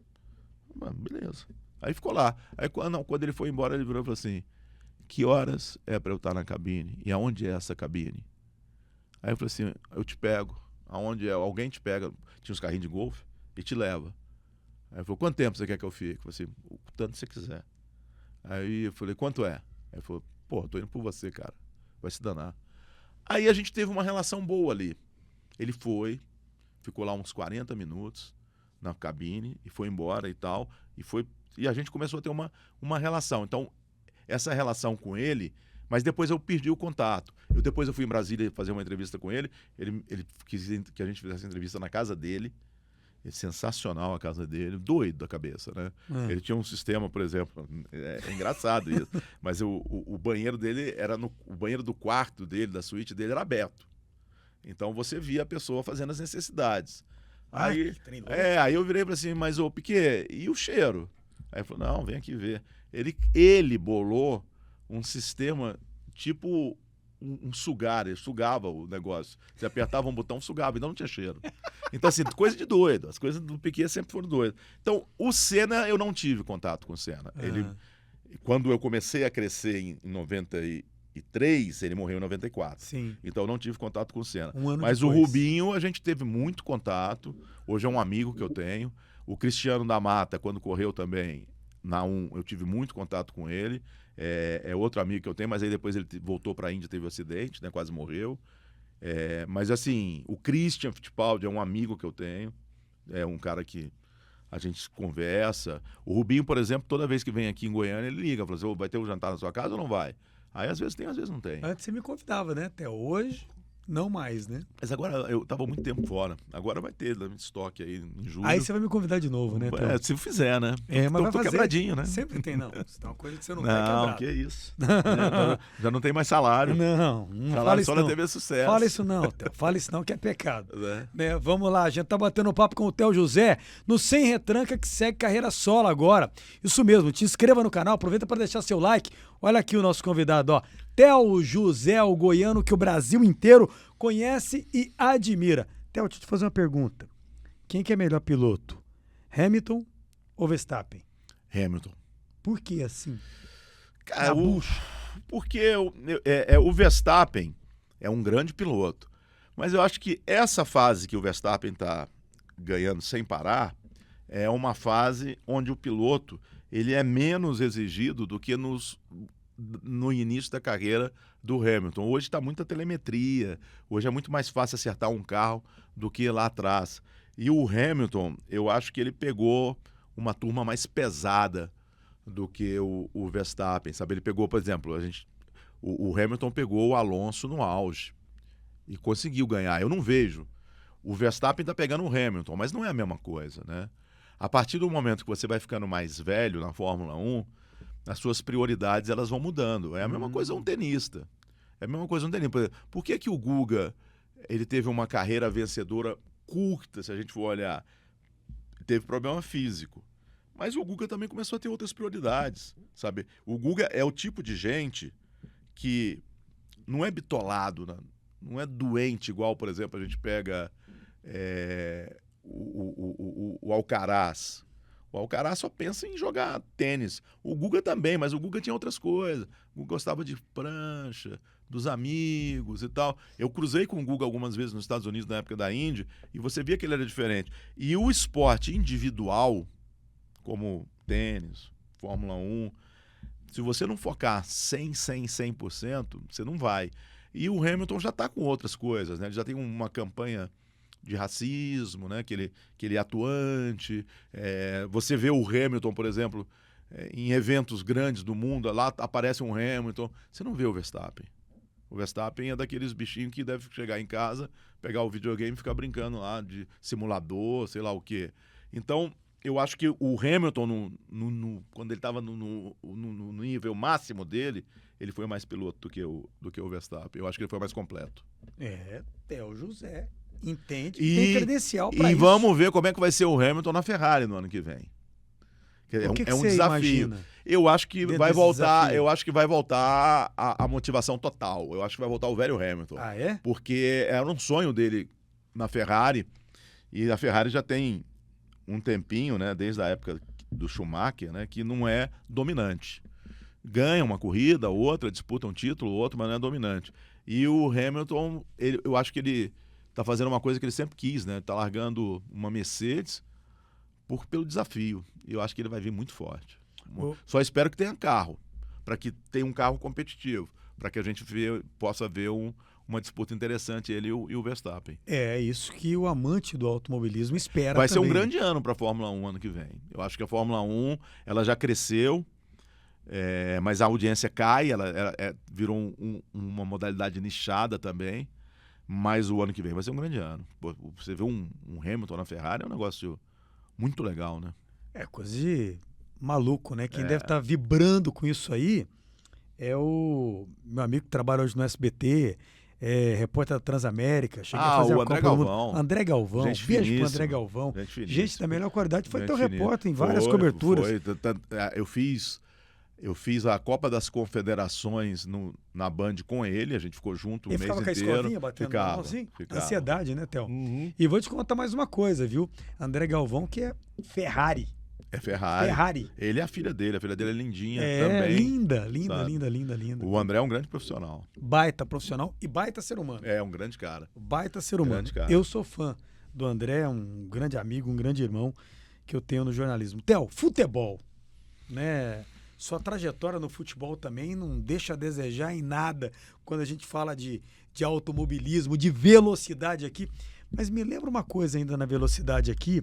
Mano, beleza. Aí ficou lá. Aí quando ele foi embora, ele virou e falou assim, que horas é pra eu estar na cabine? E aonde é essa cabine? Aí eu falei assim, eu te pego. Aonde é? Alguém te pega, tinha uns carrinhos de golfe, e te leva. Aí ele falou, quanto tempo você quer que eu fique? Eu falei assim, o tanto você quiser. Aí eu falei, quanto é? Aí ele falou, pô, tô indo por você, cara. Vai se danar. Aí a gente teve uma relação boa ali. Ele ficou lá uns 40 minutos na cabine e foi embora e tal. E a gente começou a ter uma relação. Então, essa relação com ele, mas depois eu perdi o contato. Depois eu fui em Brasília fazer uma entrevista com ele. Ele quis que a gente fizesse entrevista na casa dele. É sensacional a casa dele, doido da cabeça, né? Ele tinha um sistema, por exemplo, é engraçado isso, mas o banheiro dele o banheiro do quarto dele, da suíte dele, era aberto. Então você via a pessoa fazendo as necessidades. Aí eu virei para assim, mas ô Piquet, e o cheiro? Aí ele falou, não, vem aqui ver. Ele bolou um sistema tipo um sugar, ele sugava o negócio. Você apertava um botão, sugava, e não tinha cheiro. Então, assim, coisa de doido. As coisas do Piquet sempre foram doidas. Então, o Senna, eu não tive contato com o Senna. Quando eu comecei a crescer em 93, ele morreu em 94. Sim. Então, eu não tive contato com o Senna. Mas o Rubinho, a gente teve muito contato. Hoje é um amigo que eu tenho. O Cristiano da Mata, quando correu também, eu tive muito contato com ele. É outro amigo que eu tenho, mas aí depois ele voltou para a Índia, teve um acidente, né, quase morreu. Mas assim, o Christian Fittipaldi é um amigo que eu tenho, é um cara que a gente conversa. O Rubinho, por exemplo, toda vez que vem aqui em Goiânia, ele liga, fala assim, vai ter um jantar na sua casa ou não vai? Aí às vezes tem, às vezes não tem. Antes você me convidava, né? Até hoje, não mais, né? Mas agora eu tava muito tempo fora. Agora vai ter estoque aí em julho. Aí você vai me convidar de novo, né? Se fizer, né? Mas vai fazer. Quebradinho, né? Sempre tem, não. Isso é uma coisa que você não quer quebrar. Não, que isso. Já não tem mais salário. Não salário só na TV Sucesso. Fala isso não, Theo. Fala isso não, que é pecado. Né? Vamos lá, a gente tá batendo papo com o Theo José no Sem Retranca, que segue carreira solo agora. Isso mesmo, te inscreva no canal, aproveita para deixar seu like. Olha aqui o nosso convidado, ó. Theo José, o goiano que o Brasil inteiro conhece e admira. Theo, deixa eu te fazer uma pergunta. Quem que é melhor piloto? Hamilton ou Verstappen? Hamilton. Por que assim? Cara, porque o Verstappen é um grande piloto. Mas eu acho que essa fase que o Verstappen está ganhando sem parar é uma fase onde o piloto ele é menos exigido do que no início da carreira do Hamilton. Hoje está muita telemetria, hoje é muito mais fácil acertar um carro do que lá atrás. E o Hamilton, eu acho que ele pegou uma turma mais pesada do que o Verstappen, sabe? Ele pegou, por exemplo, o Hamilton pegou o Alonso no auge e conseguiu ganhar. Eu não vejo. O Verstappen está pegando o Hamilton, mas não é a mesma coisa, né? A partir do momento que você vai ficando mais velho na Fórmula 1, as suas prioridades elas vão mudando. É a mesma coisa um tenista. É a mesma coisa um tenista. Por que o Guga ele teve uma carreira vencedora curta, se a gente for olhar? Teve problema físico. Mas o Guga também começou a ter outras prioridades, sabe? O Guga é o tipo de gente que não é bitolado, né? Não é doente, igual, por exemplo, a gente pega o Alcaraz. O Alcaraz só pensa em jogar tênis. O Guga também, mas o Guga tinha outras coisas. O Guga gostava de prancha, dos amigos e tal. Eu cruzei com o Guga algumas vezes nos Estados Unidos na época da Indy e você via que ele era diferente. E o esporte individual, como tênis, Fórmula 1, se você não focar 100%, você não vai. E o Hamilton já está com outras coisas, né? Ele já tem uma campanha de racismo, né? que ele é atuante. Você vê o Hamilton, por exemplo, em eventos grandes do mundo, lá aparece um Hamilton. Você não vê o Verstappen. O Verstappen é daqueles bichinhos que deve chegar em casa, pegar o videogame e ficar brincando lá de simulador, sei lá o quê. Então, eu acho que o Hamilton, quando ele estava no nível máximo dele, ele foi mais piloto do que o Verstappen. Eu acho que ele foi mais completo. Theo José entende, tem credencial para isso. E vamos ver como é que vai ser o Hamilton na Ferrari no ano que vem. O é um desafio. Imagina eu acho que vai voltar. desafio? Eu acho que vai voltar a motivação total. Eu acho que vai voltar o velho Hamilton. Ah, é? Porque era um sonho dele na Ferrari. E a Ferrari já tem um tempinho, né, desde a época do Schumacher, né, que não é dominante. Ganha uma corrida, outra, disputa um título, outro, mas não é dominante. E o Hamilton, eu acho que ele está fazendo uma coisa que ele sempre quis, né? Está largando uma Mercedes pelo desafio. E eu acho que ele vai vir muito forte. Só espero que tenha carro, para que tenha um carro competitivo, para que a gente possa ver uma disputa interessante, ele e o Verstappen. É isso que o amante do automobilismo espera. Vai também. ser um grande ano para a Fórmula 1 ano que vem. Eu acho que a Fórmula 1 ela já cresceu, mas a audiência cai, ela virou uma modalidade nichada também. Mas o ano que vem vai ser um grande ano. Pô, você vê um Hamilton na Ferrari é um negócio muito legal, né? É coisa de maluco, né? Quem deve estar vibrando com isso aí é o meu amigo que trabalha hoje no SBT, repórter da Transamérica. Cheguei a fazer o a André Copa do Galvão. Mundo. André Galvão. Gente Beijo pro finíssima. André Galvão. Gente Gente da melhor qualidade. Foi Gente teu finíssima. repórter em várias coberturas. Eu fiz a Copa das Confederações na Band com ele, a gente ficou junto o mês inteiro. Ele ficava com a escovinha batendo na mão, assim? Ansiedade, né, Theo? E vou te contar mais uma coisa, viu? André Galvão, que é Ferrari. É Ferrari. Ele é a filha dele é lindinha também. Linda. O André é um grande profissional. Baita profissional e baita ser humano. É um grande cara. Baita ser humano. Grande cara. Eu sou fã do André, um grande amigo, um grande irmão que eu tenho no jornalismo. Theo, futebol, né? Sua trajetória no futebol também não deixa a desejar em nada quando a gente fala de automobilismo, de velocidade aqui. Mas me lembra uma coisa ainda na velocidade aqui,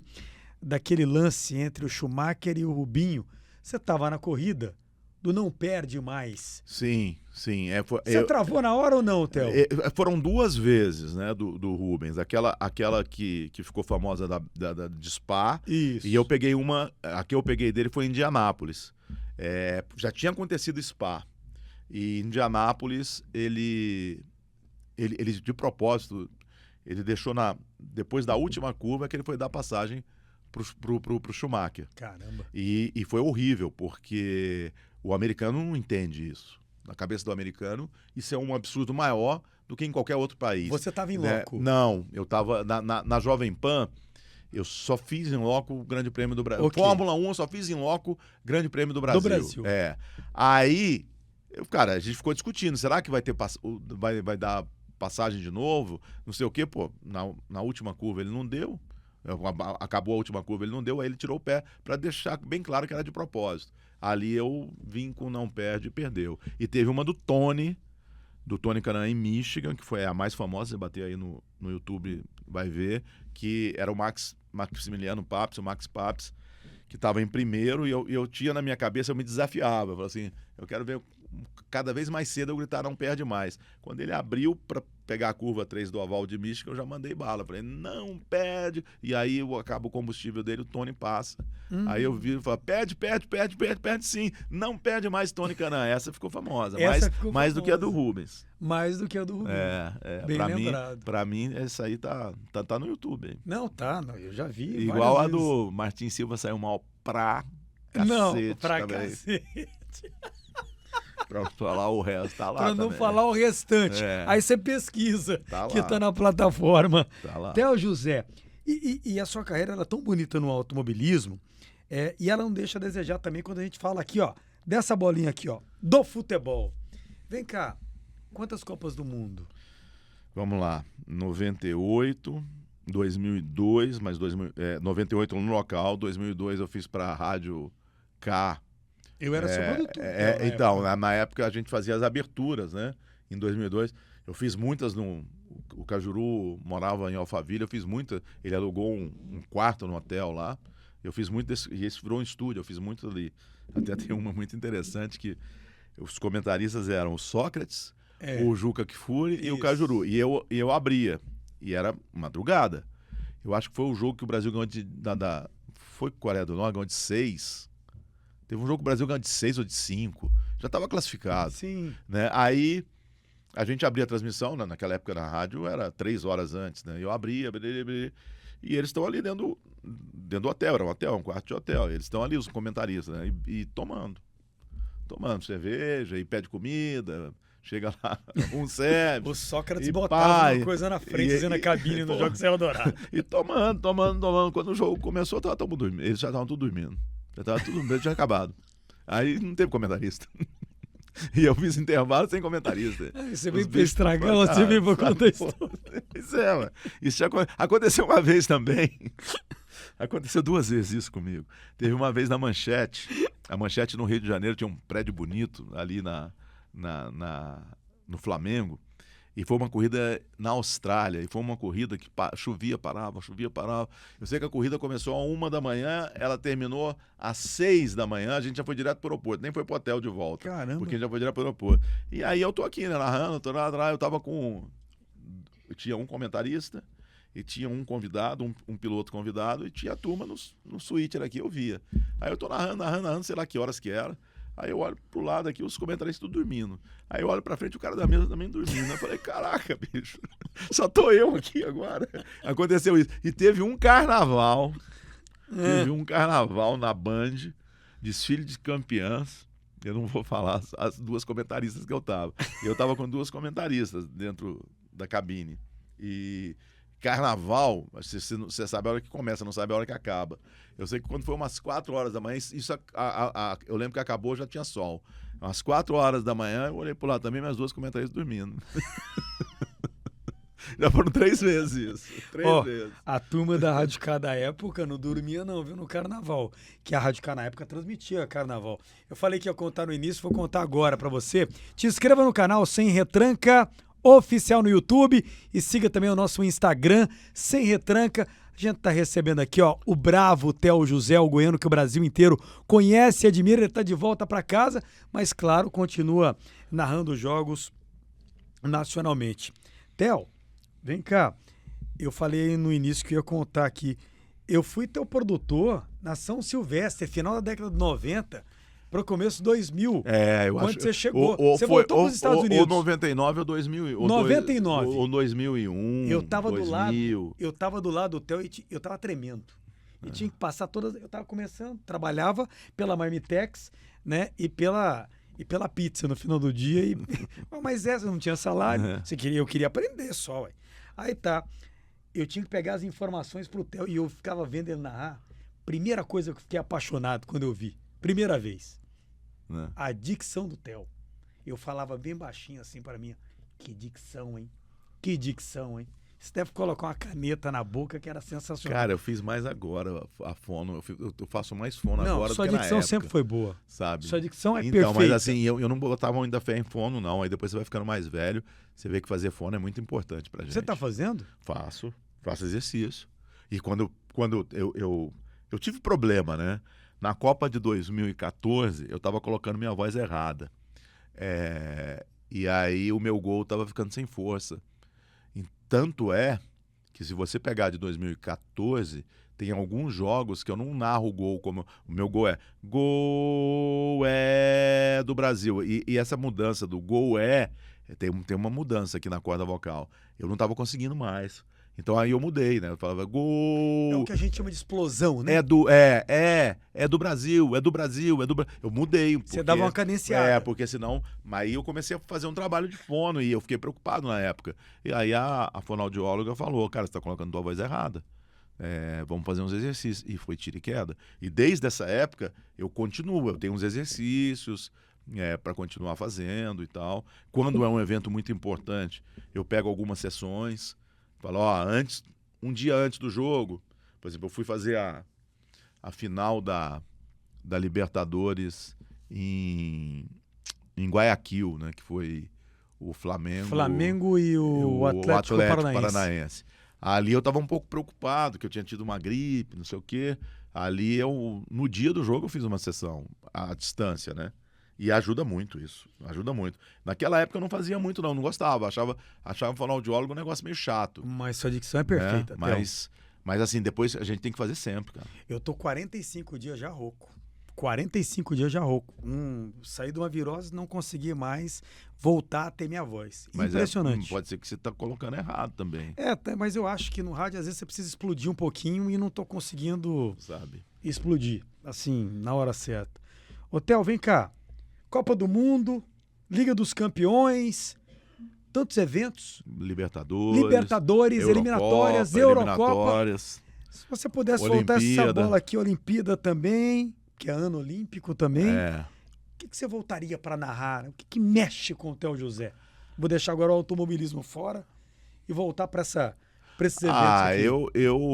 daquele lance entre o Schumacher e o Rubinho. Você estava na corrida do não perde mais. Sim. Você travou na hora ou não, Theo? Foram duas vezes, né, do Rubens. Aquela que ficou famosa de Spa. Isso. E a que eu peguei dele foi em Indianápolis. Já tinha acontecido Spa. E em Indianápolis, ele de propósito, ele deixou depois da última curva que ele foi dar passagem pro Schumacher. Caramba. E foi horrível, porque o americano não entende isso. Na cabeça do americano, isso é um absurdo maior do que em qualquer outro país. Você estava em loco? Não, eu estava na Jovem Pan. Eu só fiz em loco o Grande Prêmio do Brasil. Okay. Fórmula 1 eu só fiz em loco Grande Prêmio do Brasil. Do Brasil. Aí, a gente ficou discutindo. Será que vai dar passagem de novo? Não sei o quê. Pô, na última curva ele não deu. Acabou a última curva, ele não deu. Aí ele tirou o pé para deixar bem claro que era de propósito. Ali eu vim com não perde e perdeu. E teve uma do Tony Kanaan em Michigan, que foi a mais famosa. Você bater aí no YouTube, vai ver, que era o Maximiliano Papes, o Max Papes, que estava em primeiro, e eu tinha na minha cabeça, eu me desafiava. Eu falei assim, eu quero ver cada vez mais cedo eu gritar não perde mais. Quando ele abriu para pegar a curva 3 do oval de Michigan, eu já mandei bala. Falei, não perde. E aí acaba o combustível dele, o Tony passa. Aí eu vi e falei, perde sim. Não perde mais Tony Kanaan. Essa ficou famosa. Mais do que a do Rubens. Mais do que a do Rubens. Bem lembrado. Pra mim, essa aí tá no YouTube. Hein? Não, eu já vi. Igual a do Martin Silva saiu mal pra cacete. Não, pra também. cacete. Pra falar o resto, tá lá. Pra não também. falar o restante. Aí você pesquisa, que tá na plataforma. Tá lá. Theo José, e a sua carreira ela é tão bonita no automobilismo, e ela não deixa a desejar também quando a gente fala aqui, ó, dessa bolinha aqui, ó, do futebol. Vem cá, quantas Copas do Mundo? Vamos lá, 98, 2002, mas 98 no local, 2002 eu fiz pra Rádio K. Eu era seu produtor. Então, na época a gente fazia as aberturas, né? Em 2002. Eu fiz muitas o Cajuru morava em Alphaville, eu fiz muitas. Ele alugou um quarto no hotel lá. Eu fiz muito e esse virou um estúdio, eu fiz muito ali. Até tem uma muito interessante que os comentaristas eram o Sócrates, o Juca Kfouri e o Cajuru. E eu abria. E era madrugada. Eu acho que foi o jogo que o Brasil ganhou foi com a Coreia do Norte, ganhou de 6. Teve um jogo que o Brasil ganhou de 6 ou de 5. Já estava classificado. Sim. Né? Aí a gente abria a transmissão, né? Naquela época na rádio era 3 horas antes, né? Eu abria, e eles estão ali dentro do hotel, era um hotel, um quarto de hotel. Eles estão ali, os comentaristas, né? E tomando cerveja, e pede comida, chega lá, um serve. O Sócrates e botava uma coisa na frente, assim, na cabine, no jogo Serra Dourada. E tomando. Quando o jogo começou, tava todo mundo dormindo. Eles já estavam tudo dormindo. Já tava tudo dormindo, já acabado. Aí não teve comentarista. E eu fiz intervalo sem comentarista. Você veio pra estragar, você veio pra contar isso. Pois é, mano. Isso já aconteceu uma vez também. Aconteceu 2 vezes isso comigo. Teve uma vez na Manchete. A Manchete no Rio de Janeiro tinha um prédio bonito ali no Flamengo. E foi uma corrida na Austrália. E foi uma corrida que chovia, parava. Eu sei que a corrida começou às 1 da manhã, ela terminou às 6 da manhã, a gente já foi direto pro aeroporto, nem foi pro hotel de volta. Caramba. Porque a gente já foi direto pro aeroporto. E aí eu tô aqui, né, narrando, tô lá, eu tava eu tinha um comentarista, e tinha um convidado, um piloto convidado, e tinha a turma no switcher aqui, eu via. Aí eu tô narrando, sei lá que horas que era. Aí eu olho pro lado aqui, os comentaristas tudo dormindo. Aí eu olho pra frente, o cara da mesa também dormindo. Eu falei, caraca, bicho, só tô eu aqui agora. Aconteceu isso. E teve um carnaval na Band, desfile de campeãs. Eu não vou falar as 2 comentaristas que eu tava. Eu tava com 2 comentaristas dentro da cabine. E carnaval, você sabe a hora que começa, não sabe a hora que acaba. Eu sei que quando foi umas 4 horas da manhã, eu lembro que acabou, já tinha sol. Umas 4 horas da manhã, eu olhei pro lado também, minhas 2 comentaristas dormindo. Já foram 3 vezes isso. 3 vezes. A turma da Rádio K da época não dormia não, viu, no carnaval. Que a Rádio K na época transmitia carnaval. Eu falei que ia contar no início, vou contar agora pra você. Te inscreva no canal Sem Retranca Oficial no YouTube e siga também o nosso Instagram, Sem Retranca. A gente tá recebendo aqui, ó, o bravo Theo José, o goiano que o Brasil inteiro conhece e admira. Ele tá de volta pra casa, mas claro, continua narrando jogos nacionalmente. Theo, vem cá. Eu falei no início que eu ia contar aqui. Eu fui teu produtor na São Silvestre, final da década de 90, para o começo de 2000. Eu quando acho. Você chegou. Você voltou para os Estados Unidos. Ou 99 ou 2000. 99. Ou 2001. Eu tava 2000. do lado. Eu tava do lado do Theo e eu tava tremendo. E tinha que passar todas. Eu tava começando, trabalhava pela Marmitex, né? E pela pizza no final do dia. Mas essa não tinha salário. Eu queria aprender só, ué. Aí tá. Eu tinha que pegar as informações pro Theo e eu ficava vendo ele narrar. Primeira coisa que eu fiquei apaixonado quando eu vi. Primeira vez. A dicção do Theo. Eu falava bem baixinho assim pra mim. Que dicção, hein? Que dicção, hein? Você deve colocar uma caneta na boca que era sensacional. Cara, eu fiz mais agora a fono. Eu faço mais fono agora do que na época. Sua dicção sempre foi boa. Sabe? Sua dicção é perfeita. Mas assim, eu não botava ainda fé em fono, não. Aí depois você vai ficando mais velho, você vê que fazer fono é muito importante pra gente. Você tá fazendo? Faço exercício. E quando eu tive problema, né? Na Copa de 2014, eu tava colocando minha voz errada. E aí o meu gol tava ficando sem força. Tanto é que se você pegar de 2014, tem alguns jogos que eu não narro o gol como... O meu gol é do Brasil. E essa mudança do gol tem uma mudança aqui na corda vocal. Eu não estava conseguindo mais. Então aí eu mudei, né? Eu falava gol... É o que a gente chama de explosão, né? É do Brasil. Eu mudei. Você dava uma cadenciada. Porque senão... Mas aí eu comecei a fazer um trabalho de fono e eu fiquei preocupado na época. E aí a fonoaudióloga falou, cara, você tá colocando tua voz errada. Vamos fazer uns exercícios. E foi tiro e queda. E desde essa época eu continuo. Eu tenho uns exercícios para continuar fazendo e tal. Quando é um evento muito importante, eu pego algumas sessões... Fala, um dia antes do jogo, por exemplo, eu fui fazer a final da Libertadores em Guayaquil, né? Que foi o Flamengo e o Atlético Paranaense. Ali eu estava um pouco preocupado, que eu tinha tido uma gripe, não sei o quê. Ali no dia do jogo eu fiz uma sessão à distância, né? E ajuda muito isso, ajuda muito. Naquela época eu não fazia muito não gostava, achava o fonoaudiólogo um negócio meio chato. Mas sua dicção é perfeita. Mas assim, depois a gente tem que fazer sempre, cara. Eu tô 45 dias já rouco. 45 dias já rouco. Saí de uma virose, não consegui mais voltar a ter minha voz. Mas Impressionante. pode ser que você tá colocando errado também, Mas eu acho que no rádio, às vezes, você precisa explodir um pouquinho e não tô conseguindo sabe? explodir, assim, na hora certa. Theo, vem cá. Copa do Mundo, Liga dos Campeões, tantos eventos. Libertadores, eliminatórias, Eurocopa. Eliminatórias. Se você pudesse soltar essa Olimpíada. bola aqui, Olimpíada também, que é ano olímpico também. É. O que você voltaria para narrar? O que mexe com o Theo José? Vou deixar agora o automobilismo fora e voltar para esses eventos aqui.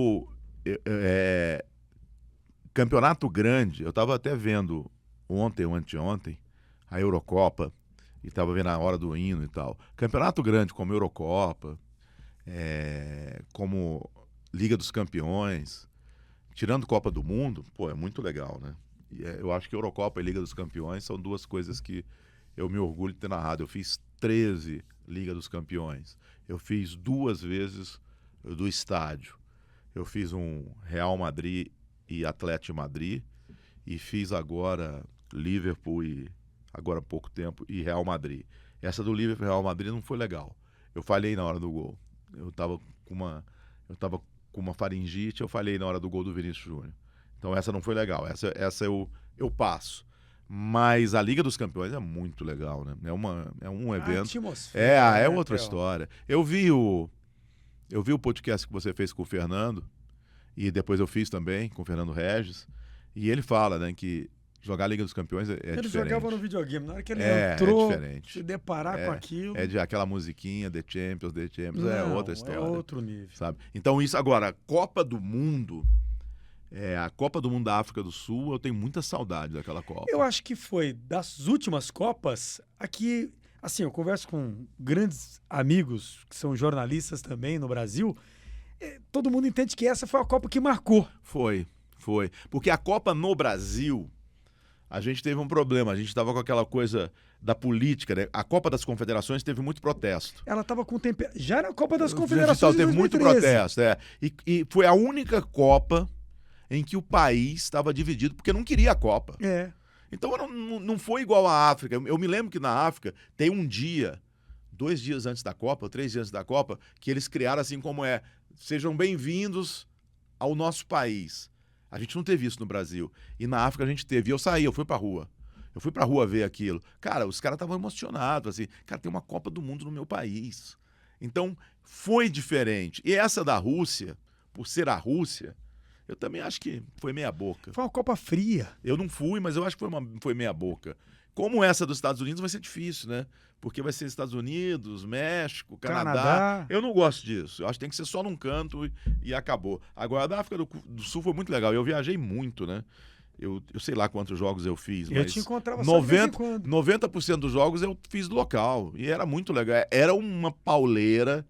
Campeonato grande, eu estava até vendo ontem ou anteontem a Eurocopa e estava vendo a hora do hino e tal. Campeonato grande como Eurocopa, como Liga dos Campeões, tirando Copa do Mundo, pô, é muito legal, né? Eu acho que Eurocopa e Liga dos Campeões são duas coisas que eu me orgulho de ter narrado. Eu fiz 13 Liga dos Campeões. Eu fiz 2 vezes do estádio. Eu fiz um Real Madrid e Atlético Madrid. E fiz agora Liverpool agora há pouco tempo, e Real Madrid. Essa do Liverpool e Real Madrid não foi legal. Eu falhei na hora do gol. Eu tava com uma faringite, eu falhei na hora do gol do Vinícius Júnior. Então essa não foi legal, essa eu passo. Mas a Liga dos Campeões é muito legal, né? É um evento. É outra história. Eu vi o podcast que você fez com o Fernando, e depois eu fiz também com o Fernando Regis, e ele fala, né, que jogar a Liga dos Campeões é diferente. Ele jogava no videogame, na hora que ele entrou, se deparar com aquilo... Aquela musiquinha, The Champions, é outra história. É outro nível. Sabe? Então isso agora, Copa do Mundo... a Copa do Mundo da África do Sul, eu tenho muita saudade daquela Copa. Eu acho que foi das últimas Copas, aqui, assim, eu converso com grandes amigos que são jornalistas também no Brasil, todo mundo entende que essa foi a Copa que marcou. Foi. Porque a Copa no Brasil, a gente teve um problema, a gente estava com aquela coisa da política, né? A Copa das Confederações teve muito protesto. Ela estava com já na Copa das Confederações teve muito protesto, E foi a única Copa em que o país estava dividido porque não queria a Copa. Então não foi igual à África. Eu me lembro que na África tem um dia, 2 dias antes da Copa, 3 dias antes da Copa, que eles criaram assim como sejam bem-vindos ao nosso país. A gente não teve isso no Brasil. E na África a gente teve. E eu fui pra rua. Eu fui pra rua ver aquilo. Cara, os caras estavam emocionados, assim. Cara, tem uma Copa do Mundo no meu país. Então, foi diferente. E essa da Rússia, por ser a Rússia, eu também acho que foi meia boca. Foi uma Copa fria. Eu não fui, mas eu acho que foi meia boca. Como essa dos Estados Unidos vai ser difícil, né? Porque vai ser Estados Unidos, México, Canadá. Eu não gosto disso. Eu acho que tem que ser só num canto e acabou. Agora, a da África do Sul foi muito legal. Eu viajei muito, né? Eu sei lá quantos jogos eu fiz, mas te encontrava só de vez em quando. 90% dos jogos eu fiz local. E era muito legal. Era uma pauleira.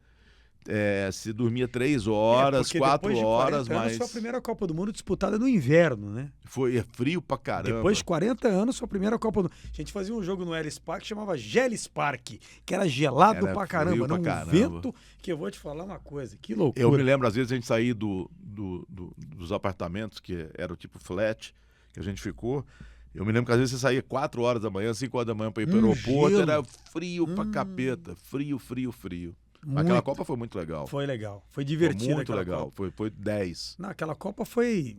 Se dormia 3 horas, 4 horas, mas... Foi a primeira Copa do Mundo disputada no inverno, né? Foi frio pra caramba. Depois de 40 anos, foi a primeira Copa do Mundo. A gente fazia um jogo no Ellis Park que chamava Gelis Park, que era gelado pra caramba. Era um vento que eu vou te falar uma coisa, que loucura. Eu me lembro, às vezes, a gente sair dos apartamentos, que era o tipo flat, que a gente ficou... Eu me lembro que às vezes você saía 4 horas da manhã, 5 horas da manhã pra ir pro aeroporto, era frio pra capeta. Frio. Aquela Copa foi muito legal. Foi legal. Foi divertido. Foi muito legal. Foi 10. Não, aquela Copa foi...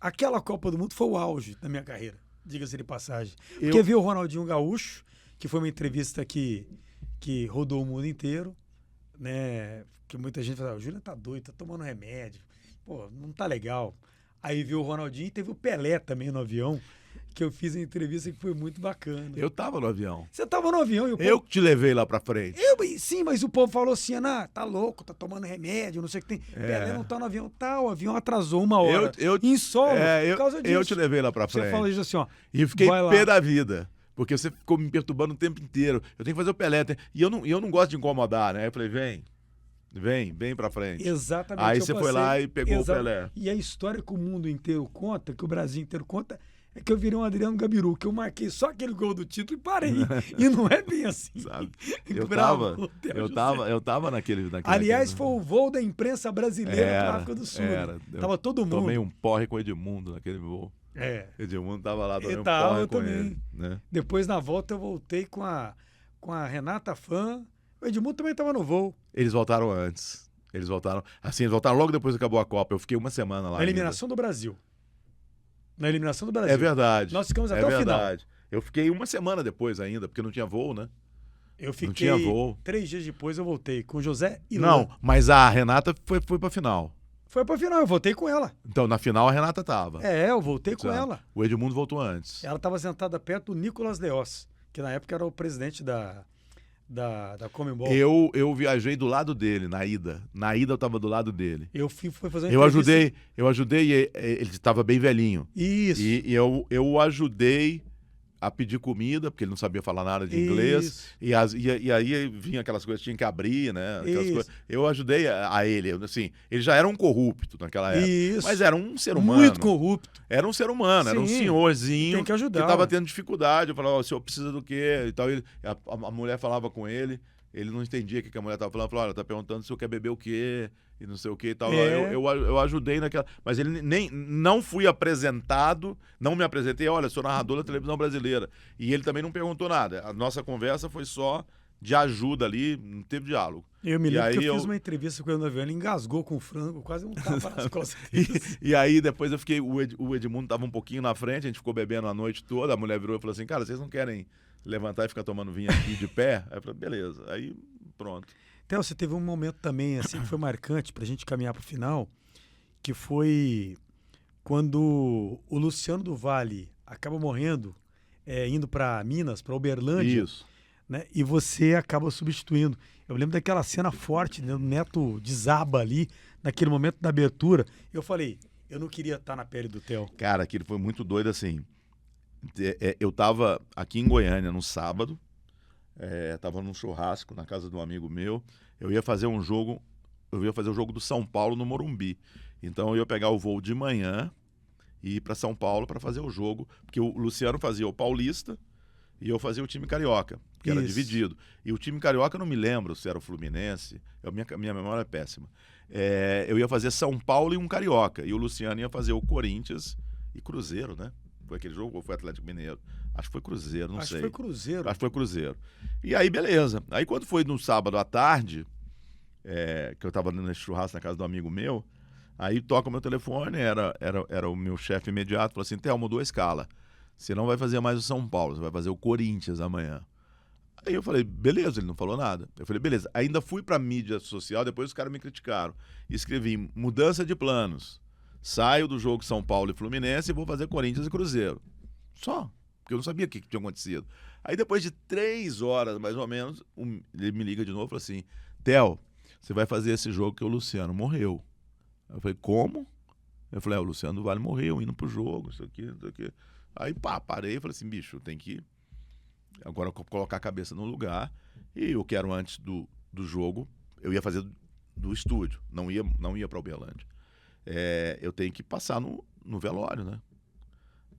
Aquela Copa do Mundo foi o auge da minha carreira, diga-se de passagem. Porque vi o Ronaldinho Gaúcho, que foi uma entrevista que rodou o mundo inteiro, né? Que muita gente falava, o Júnior tá doido, tá tomando remédio. Pô, não tá legal. Aí viu o Ronaldinho e teve o Pelé também no avião, que eu fiz a entrevista que foi muito bacana. Eu tava no avião. Você tava no avião e o povo... Eu que te levei lá pra frente. Sim, mas o povo falou assim, Ana, tá louco, tá tomando remédio, não sei o que tem. Pelé não tá no avião. Tá, o avião atrasou 1 hora. Em solo, por causa disso. Eu te levei lá pra frente. Você falou isso assim, ó. E fiquei pé da vida. Porque você ficou me perturbando o tempo inteiro. Eu tenho que fazer o Pelé. E eu não gosto de incomodar, né? Aí eu falei, vem pra frente. Exatamente. Aí você foi lá e pegou o Pelé. E a história que o mundo inteiro conta, que o Brasil inteiro conta, é que eu virei um Adriano Gabiru, que eu marquei só aquele gol do título e parei. E não é bem assim. Sabe? Bravo, Eu tava naquele Aliás, foi o voo da imprensa brasileira para África do Sul. Era. Né? Tava todo mundo. Tomei um porre com o Edmundo naquele voo. Edmundo tava lá, tomei um porre com ele. Né? Depois, na volta, eu voltei com a Renata Fã. O Edmundo também tava no voo. Eles voltaram antes. Eles voltaram logo depois que acabou a Copa. Eu fiquei uma semana lá. Na eliminação do Brasil. Na eliminação do Brasil. É verdade. Nós ficamos até o final. Eu fiquei uma semana depois ainda, porque não tinha voo, né? Eu fiquei não tinha voo. 3 dias depois, eu voltei com o José e Não, mas a Renata foi pra final. Foi pra final, eu voltei com ela. Então, na final, a Renata tava. Eu voltei com ela. O Edmundo voltou antes. Ela estava sentada perto do Nicolas Leós, que na época era o presidente da Comembol. Eu viajei do lado dele, na ida. Na ida eu tava do lado dele. Eu fui fazer uma entrevista. Eu ajudei, ele estava bem velhinho. Isso. E eu ajudei a pedir comida, porque ele não sabia falar nada de inglês. E aí vinha aquelas coisas, tinha que abrir, né? Coisas. Eu ajudei a ele. Assim, ele já era um corrupto naquela época. Isso. Mas era um ser humano. Muito corrupto. Era um ser humano, era um senhorzinho que estava tendo dificuldade. Eu falava, o senhor precisa do quê? E tal. A mulher falava com ele, ele não entendia o que a mulher estava falando. Falava, olha, tá perguntando se o senhor quer beber o quê? E não sei o que e tal. Eu ajudei naquela. Mas ele não fui apresentado, não me apresentei, olha, sou narrador da televisão brasileira. E ele também não perguntou nada. A nossa conversa foi só de ajuda ali, não teve diálogo. Eu me lembro que eu fiz uma entrevista com ele no avião, ele engasgou com o frango, quase um tapa nas costas. E aí depois eu fiquei, o Edmundo tava um pouquinho na frente, a gente ficou bebendo a noite toda, a mulher virou e falou assim, cara, vocês não querem levantar e ficar tomando vinho aqui de pé? Aí eu falei, beleza. Aí pronto. Theo, você teve um momento também assim que foi marcante pra gente caminhar pro final, que foi quando o Luciano do Vale acaba morrendo, indo para Minas, para Uberlândia. Isso. Né? E você acaba substituindo. Eu lembro daquela cena forte, né? O Neto desaba ali, naquele momento da abertura. Eu falei, eu não queria estar na pele do Theo. Cara, aquilo foi muito doido assim. Eu tava aqui em Goiânia no sábado, tava num churrasco na casa de um amigo meu. Eu ia fazer o jogo do São Paulo no Morumbi. Então eu ia pegar o voo de manhã e ir para São Paulo para fazer o jogo, porque o Luciano fazia o Paulista e eu fazia o time carioca, que era dividido. E o time carioca eu não me lembro se era o Fluminense, minha memória é péssima. Eu ia fazer São Paulo e um carioca, e o Luciano ia fazer o Corinthians e Cruzeiro, né? Foi aquele jogo ou foi Atlético Mineiro? Acho que foi Cruzeiro, não sei. Acho que foi Cruzeiro. Acho que foi Cruzeiro. E aí, beleza. Aí quando foi no sábado à tarde, que eu tava nesse churrasco na casa do amigo meu, aí toca o meu telefone, era o meu chefe imediato, falou assim, Theo, mudou a escala. Você não vai fazer mais o São Paulo, você vai fazer o Corinthians amanhã. Aí eu falei, beleza, ele não falou nada. Eu falei, beleza. Ainda fui pra mídia social, depois os caras me criticaram. Escrevi, mudança de planos. Saio do jogo São Paulo e Fluminense e vou fazer Corinthians e Cruzeiro. Só, porque eu não sabia o que tinha acontecido. Aí depois de 3 horas, mais ou menos, ele me liga de novo e falou assim, Theo, você vai fazer esse jogo que o Luciano morreu. Eu falei, como? Eu falei, o Luciano do Vale morreu, indo pro jogo, isso aqui, isso aqui. Aí, parei e falei assim, bicho, tem que agora colocar a cabeça no lugar. E eu quero, antes do jogo, eu ia fazer do estúdio, não ia pra Uberlândia. Eu tenho que passar no velório, né?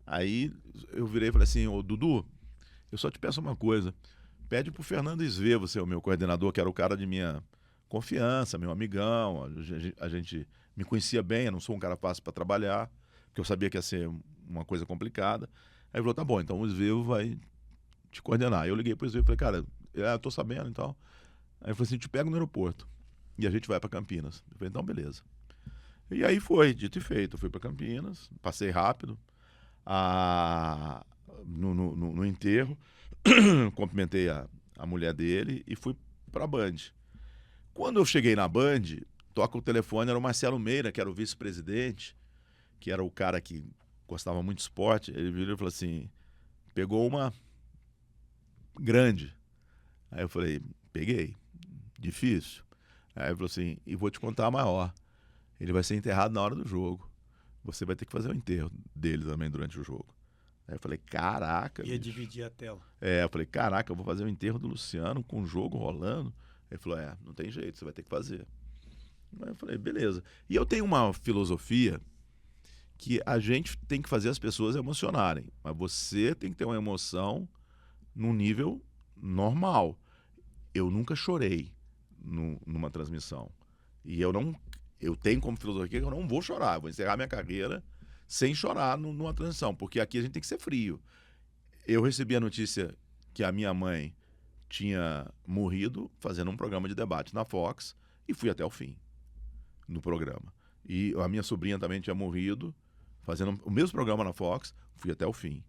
Aí eu virei e falei assim, ô Dudu, eu só te peço uma coisa, pede pro Fernando Esvevo ser o meu coordenador, que era o cara de minha confiança, meu amigão, a gente me conhecia bem, eu não sou um cara fácil para trabalhar, porque eu sabia que ia ser uma coisa complicada. Aí ele falou, tá bom, então o Esvevo vai te coordenar. Aí eu liguei pro Esvevo e falei, cara, eu tô sabendo e tal. Aí ele falou assim, te pego no aeroporto e a gente vai para Campinas. Eu falei, então beleza. E aí foi, dito e feito, eu fui para Campinas, passei rápido no enterro, cumprimentei a mulher dele e fui para a Band. Quando eu cheguei na Band, toca o telefone, era o Marcelo Meira, que era o vice-presidente, que era o cara que gostava muito de esporte. Ele virou e falou assim, pegou uma grande. Aí eu falei, peguei, difícil. Aí ele falou assim, e vou te contar a maior. Ele vai ser enterrado na hora do jogo. Você vai ter que fazer o enterro dele também durante o jogo. Aí eu falei, caraca. Ia dividir a tela. Eu falei, caraca, eu vou fazer o enterro do Luciano com o jogo rolando. Ele falou, não tem jeito, você vai ter que fazer. Aí eu falei, beleza. E eu tenho uma filosofia que a gente tem que fazer as pessoas emocionarem, mas você tem que ter uma emoção num nível normal. Eu nunca chorei numa transmissão. E eu tenho como filosofia que eu não vou chorar, vou encerrar minha carreira sem chorar numa transmissão, porque aqui a gente tem que ser frio. Eu recebi a notícia que a minha mãe tinha morrido fazendo um programa de debate na Fox e fui até o fim no programa. E a minha sobrinha também tinha morrido fazendo o mesmo programa na Fox, fui até o fim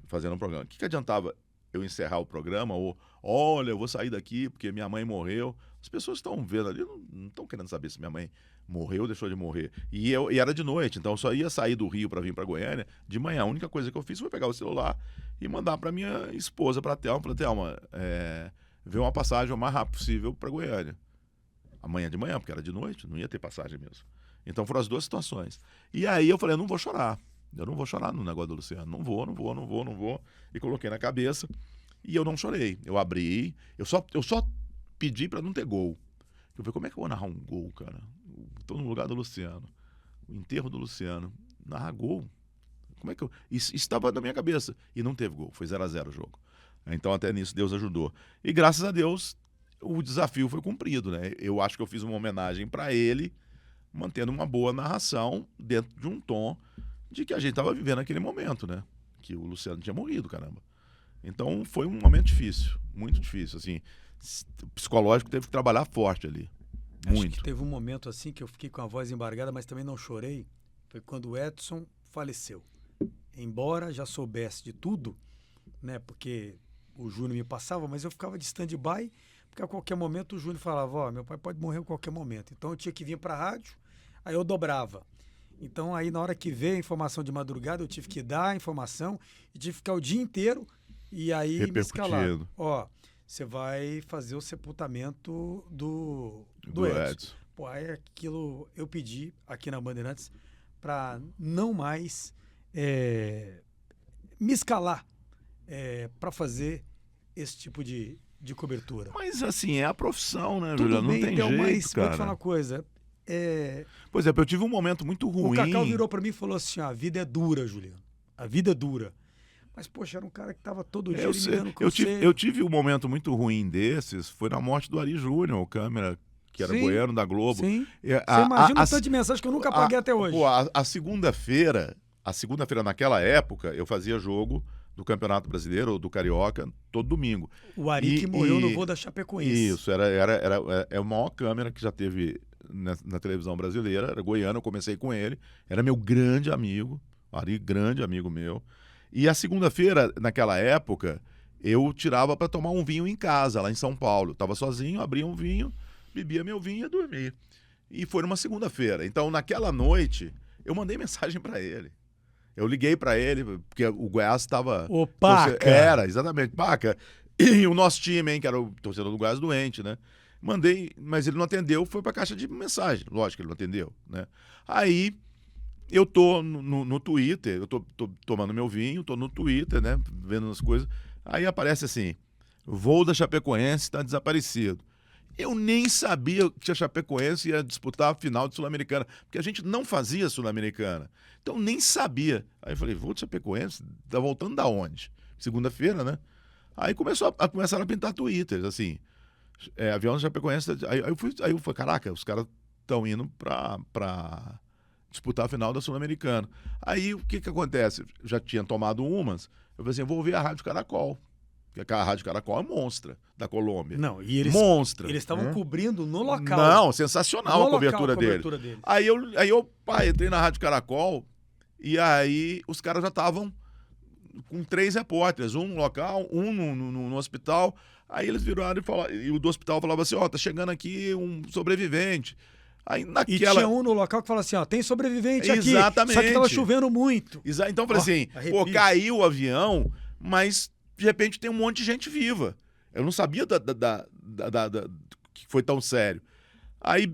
fazendo um programa. O que adiantava eu encerrar o programa ou, olha, eu vou sair daqui porque minha mãe morreu? As pessoas estão vendo ali, não estão querendo saber se minha mãe morreu ou deixou de morrer. E era de noite, então eu só ia sair do Rio para vir para Goiânia de manhã. A única coisa que eu fiz foi pegar o celular e mandar para minha esposa, para a Thelma, ver uma passagem o mais rápido possível para Goiânia. Amanhã de manhã, porque era de noite, não ia ter passagem mesmo. Então foram as duas situações. E aí eu falei, eu não vou chorar. Eu não vou chorar no negócio do Luciano. Não vou. E coloquei na cabeça. E eu não chorei. Eu abri. Eu só pedi para não ter gol. Eu falei, como é que eu vou narrar um gol, cara? Estou no lugar do Luciano. O enterro do Luciano. Narrar gol? Como é que eu... Isso estava na minha cabeça. E não teve gol. Foi 0-0 o jogo. Então até nisso Deus ajudou. E graças a Deus o desafio foi cumprido, né? Eu acho que eu fiz uma homenagem para ele, mantendo uma boa narração dentro de um tom de que a gente estava vivendo naquele momento, né? Que o Luciano tinha morrido, caramba. Então foi um momento difícil, muito difícil, assim. O psicológico teve que trabalhar forte ali, muito. Acho que teve um momento assim que eu fiquei com a voz embargada, mas também não chorei. Foi quando o Edson faleceu. Embora já soubesse de tudo, né? Porque o Júnior me passava, mas eu ficava de stand-by, porque a qualquer momento o Júnior falava, ó, meu pai pode morrer a qualquer momento. Então eu tinha que vir para a rádio, aí eu dobrava. Então aí na hora que veio a informação de madrugada, eu tive que dar a informação e tive que ficar o dia inteiro e aí me escalar. Ó, você vai fazer o sepultamento do Edson. Pô, aí aquilo eu pedi aqui na Bandeirantes para não mais me escalar para fazer esse tipo de cobertura. Mas assim, é a profissão, né, Tudo Juliano? Não bem, tem então, jeito, mas cara. vou te falar uma coisa. Por exemplo, eu tive um momento muito ruim. O Cacau virou pra mim e falou assim, a vida é dura, Juliano. A vida é dura. Mas, poxa, era um cara que tava todo dia me dando conselho. Eu tive um momento muito ruim desses, foi na morte do Ari Júnior, o câmera, que era goiano da Globo. Sim, você imagina o tanto de mensagem que eu nunca apaguei até hoje. Pô, a segunda-feira naquela época, eu fazia jogo do Campeonato Brasileiro ou do Carioca todo domingo. O Ari que morreu no voo da Chapecoense. Isso, era a maior câmera que já teve na televisão brasileira, era goiano, eu comecei com ele, era meu grande amigo, Ari, grande amigo meu. E a segunda-feira, naquela época, eu tirava para tomar um vinho em casa, lá em São Paulo. Estava sozinho, abria um vinho, bebia meu vinho e ia dormir. E foi numa segunda-feira. Então, naquela noite, eu mandei mensagem para ele. Eu liguei para ele, porque o Goiás estava... O Paca! Era, exatamente, Paca. E o nosso time, hein, que era o torcedor do Goiás doente, né? Mandei, mas ele não atendeu, foi para a caixa de mensagem. Lógico que ele não atendeu, né? Aí, eu tô no Twitter, eu tô tomando meu vinho, tô no Twitter, né, vendo as coisas. Aí aparece assim, voo da Chapecoense está desaparecido. Eu nem sabia que a Chapecoense ia disputar a final de Sul-Americana, porque a gente não fazia Sul-Americana. Então nem sabia. Aí eu falei, voo da Chapecoense? Tá voltando da onde? Segunda-feira, né? Aí começaram a pintar Twitters, assim, avião da Chapecoense. Aí eu falei, caraca, os caras estão indo para disputar a final da Sul-Americana. Aí o que acontece? Já tinha tomado umas, eu falei assim, eu vou ouvir a Rádio Caracol. Porque a Rádio Caracol é monstra da Colômbia. Não, e eles estavam cobrindo no local. Não, sensacional a cobertura deles. Aí eu entrei na Rádio Caracol e aí os caras já estavam com 3 repórteres, um no local, um no hospital. Aí eles viraram e o do hospital falava assim, ó, tá chegando aqui um sobrevivente. Aí E tinha um no local que falava assim, ó, tem sobrevivente aqui. Exatamente. Só que tava chovendo muito. Então eu falei assim, pô, caiu o avião, mas de repente tem um monte de gente viva. Eu não sabia que foi tão sério. Aí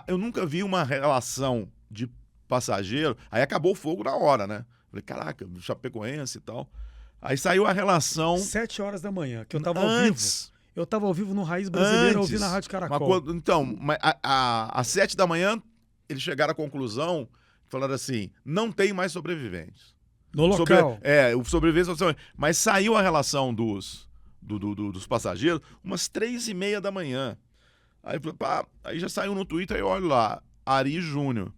eu nunca vi uma relação de passageiro. Aí acabou o fogo na hora, né? Falei, caraca, Chapecoense e tal. Aí saiu a relação... 7 horas da manhã, que eu tava ao vivo. Eu tava ao vivo no Raiz Brasileira, ouvindo na Rádio Caracol. Então, às 7 da manhã, eles chegaram à conclusão falaram assim, não tem mais sobreviventes. No local. O sobreviventes... Mas saiu a relação dos passageiros umas 3h30 da manhã. Aí, aí já saiu no Twitter, aí eu olho lá, Ari Júnior,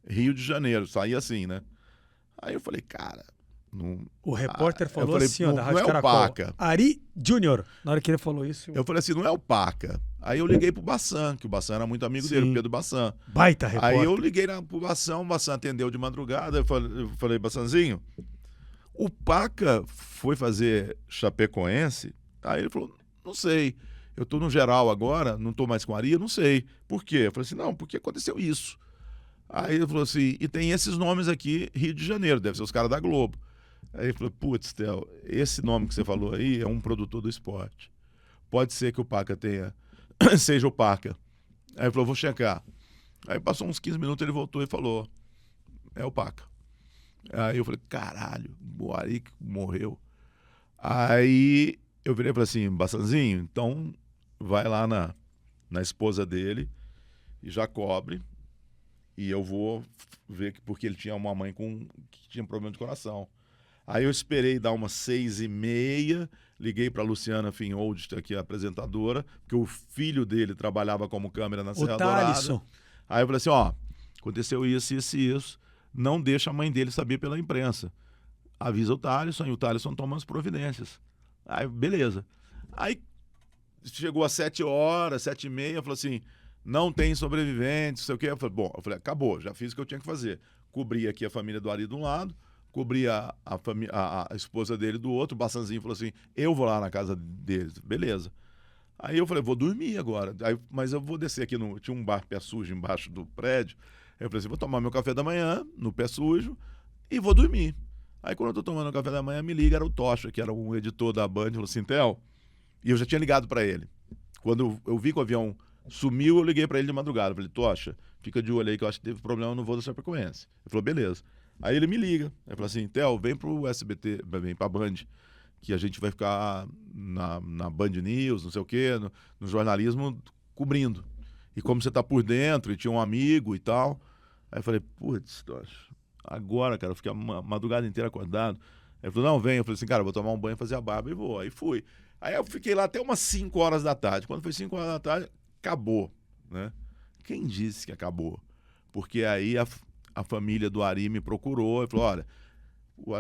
Rio de Janeiro, saía assim, né? Aí eu falei, cara... Não... O repórter falou falei, assim, ó, da não Rádio é o Caracol. Paca. Ari Júnior. Na hora que ele falou isso... Eu falei assim, não é o Paca. Aí eu liguei pro Bassan, que o Bassan era muito amigo dele, o Pedro Bassan. Baita repórter. Aí eu liguei pro Bassan, o Bassan atendeu de madrugada, eu falei, Bassanzinho, o Paca foi fazer Chapecoense? Aí ele falou, não sei, eu tô no geral agora, não tô mais com a Ari, eu não sei. Por quê? Eu falei assim, não, porque aconteceu isso. Aí ele falou assim, e tem esses nomes aqui, Rio de Janeiro, deve ser os caras da Globo. Aí ele falou, putz, Theo, esse nome que você falou aí é um produtor do esporte. Pode ser que o Paca seja o Paca. Aí ele falou, vou checar. Aí passou uns 15 minutos, ele voltou e falou, é o Paca. Aí eu falei, caralho, o Ari morreu. Aí eu virei e falei assim, Bassanzinho, então vai lá na esposa dele e já cobre. E eu vou ver porque ele tinha uma mãe que tinha problema de coração. Aí eu esperei dar umas 6h30, liguei para a Luciana Finhold, que é a apresentadora, porque o filho dele trabalhava como câmera na Serra Dourada. Aí eu falei assim, ó, aconteceu isso, isso e isso, não deixa a mãe dele saber pela imprensa. Avisa o Thaleson e o Thaleson toma as providências. Aí, beleza. Aí chegou às 7h, 7h30, falou assim, não tem sobreviventes, não sei o quê. Eu falei, acabou, já fiz o que eu tinha que fazer. Cobri aqui a família do Ari de um lado, cobri a esposa dele do outro, o Bassanzinho falou assim, eu vou lá na casa deles, beleza. Aí eu falei, vou dormir agora, mas eu vou descer aqui, tinha um bar Pé Sujo embaixo do prédio, eu falei assim, vou tomar meu café da manhã no Pé Sujo e vou dormir. Aí quando eu tô tomando o café da manhã, me liga, era o Tocha, que era um editor da Band, falou assim, Theo, e eu já tinha ligado para ele. Quando eu vi que o avião sumiu, eu liguei para ele de madrugada, falei, Tocha, fica de olho aí que eu acho que teve problema no voo da Chapecoense. Ele falou, beleza. Aí ele me liga, ele falou assim, Theo, vem pro SBT, vem pra Band, que a gente vai ficar na Band News, não sei o quê, no jornalismo, cobrindo. E como você tá por dentro, e tinha um amigo e tal. Aí eu falei, putz, agora, cara, eu fiquei a madrugada inteira acordado. Aí ele falou, não, vem. Eu falei assim, cara, eu vou tomar um banho, fazer a barba e vou. Aí fui. Aí eu fiquei lá até umas 5h da tarde. Quando foi 5h da tarde, acabou, né? Quem disse que acabou? Porque aí a família do Ari me procurou e falou, olha,